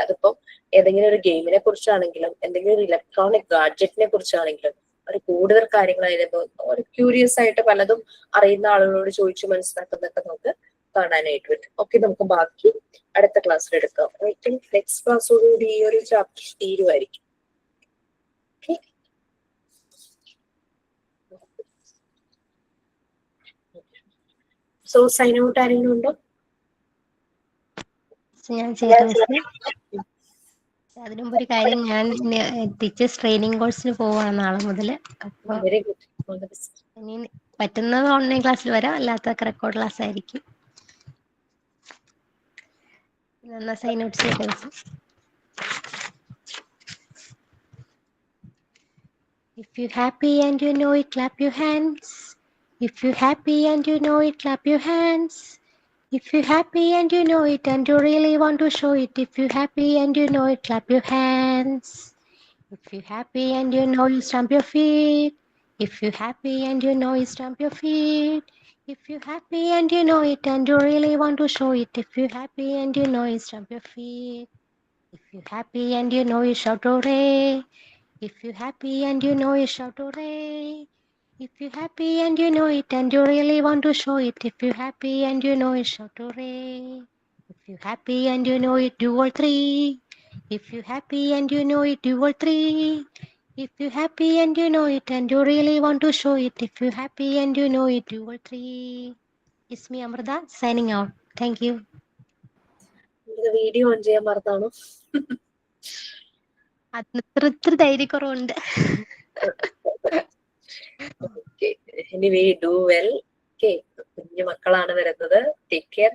അതിപ്പം ഏതെങ്കിലും ഒരു ഗെയിമിനെ കുറിച്ചാണെങ്കിലും എന്തെങ്കിലും ഒരു ഇലക്ട്രോണിക് ഗാഡ്ജറ്റിനെ കുറിച്ചാണെങ്കിലും അവർ കൂടുതൽ കാര്യങ്ങളായിരുന്നു ഒരു ക്യൂരിയസ് ആയിട്ട് പലതും അറിയുന്ന ആളുകളോട് ചോദിച്ചു മനസ്സിലാക്കുന്നതൊക്കെ നമുക്ക് കാണാനായിട്ട് പറ്റും. ഓക്കെ, നമുക്ക് ബാക്കി അടുത്ത ക്ലാസ്സിൽ എടുക്കാം. നെക്സ്റ്റ് ക്ലാസ്സോടുകൂടി ഈ ഒരു ചാപ്റ്റർ തീരുമായിരിക്കും. ഓക്കെ. സോ സൈൻ ഔട്ട് ആരെങ്കിലും ഉണ്ടോ? ഞാൻ ചെയ്യാം മിസ്. അതിനു മുമ്പ് ഒരു കാര്യം, ഞാൻ ടീച്ചേഴ്സ് ട്രെയിനിങ് കോഴ്സിന് പോവാണ് നാളെ മുതൽ. അപ്പോൾ very good, all the best. ഇനി പറ്റുന്നത് ഓൺലൈൻ ക്ലാസ്സിൽ വരാം, അല്ലാത്തൊക്കെ റെക്കോർഡ് ക്ലാസ് ആയിരിക്കും. എന്നാ സൈൻ ഔട്ട് ചെയ്ത miss. If you're happy and you know it, clap your hands. If you're happy and you know it, clap your hands. If you're happy and you know it and you really want to show it, if you're happy and you know it, clap your hands. If you're happy and you know it, stamp your feet. If you're happy and you know it, stamp your feet. If you're happy and you know it and you really want to show it, if you're happy and you know it, stamp your feet. If you're happy and you know it, shout hooray. If you're happy and you know it, shout hooray. If you're happy and you know it and you really want to show it, if you're happy and you know it, shout hooray. If you're happy and you know it, do all three. If you're happy and you know it, do all three. If you're happy and you know it and you really want to show it, if you're happy and you know it, do all three. It's me, Amrita, signing out. Thank you. Video on ചെയ്യാൻ മറന്നാണോ? അതിന് ഇത്ര ധൈര്യക്കുറവുണ്ട്. Anyway do well. Okay, കുഞ്ഞു മക്കളാണ് വരുന്നത്. Take care.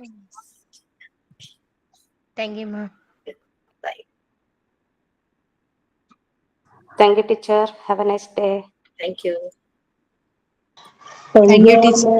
Thank you ma'am. Bye. Thank you, teacher. Have a nice day. Thank you. Thank you, teacher.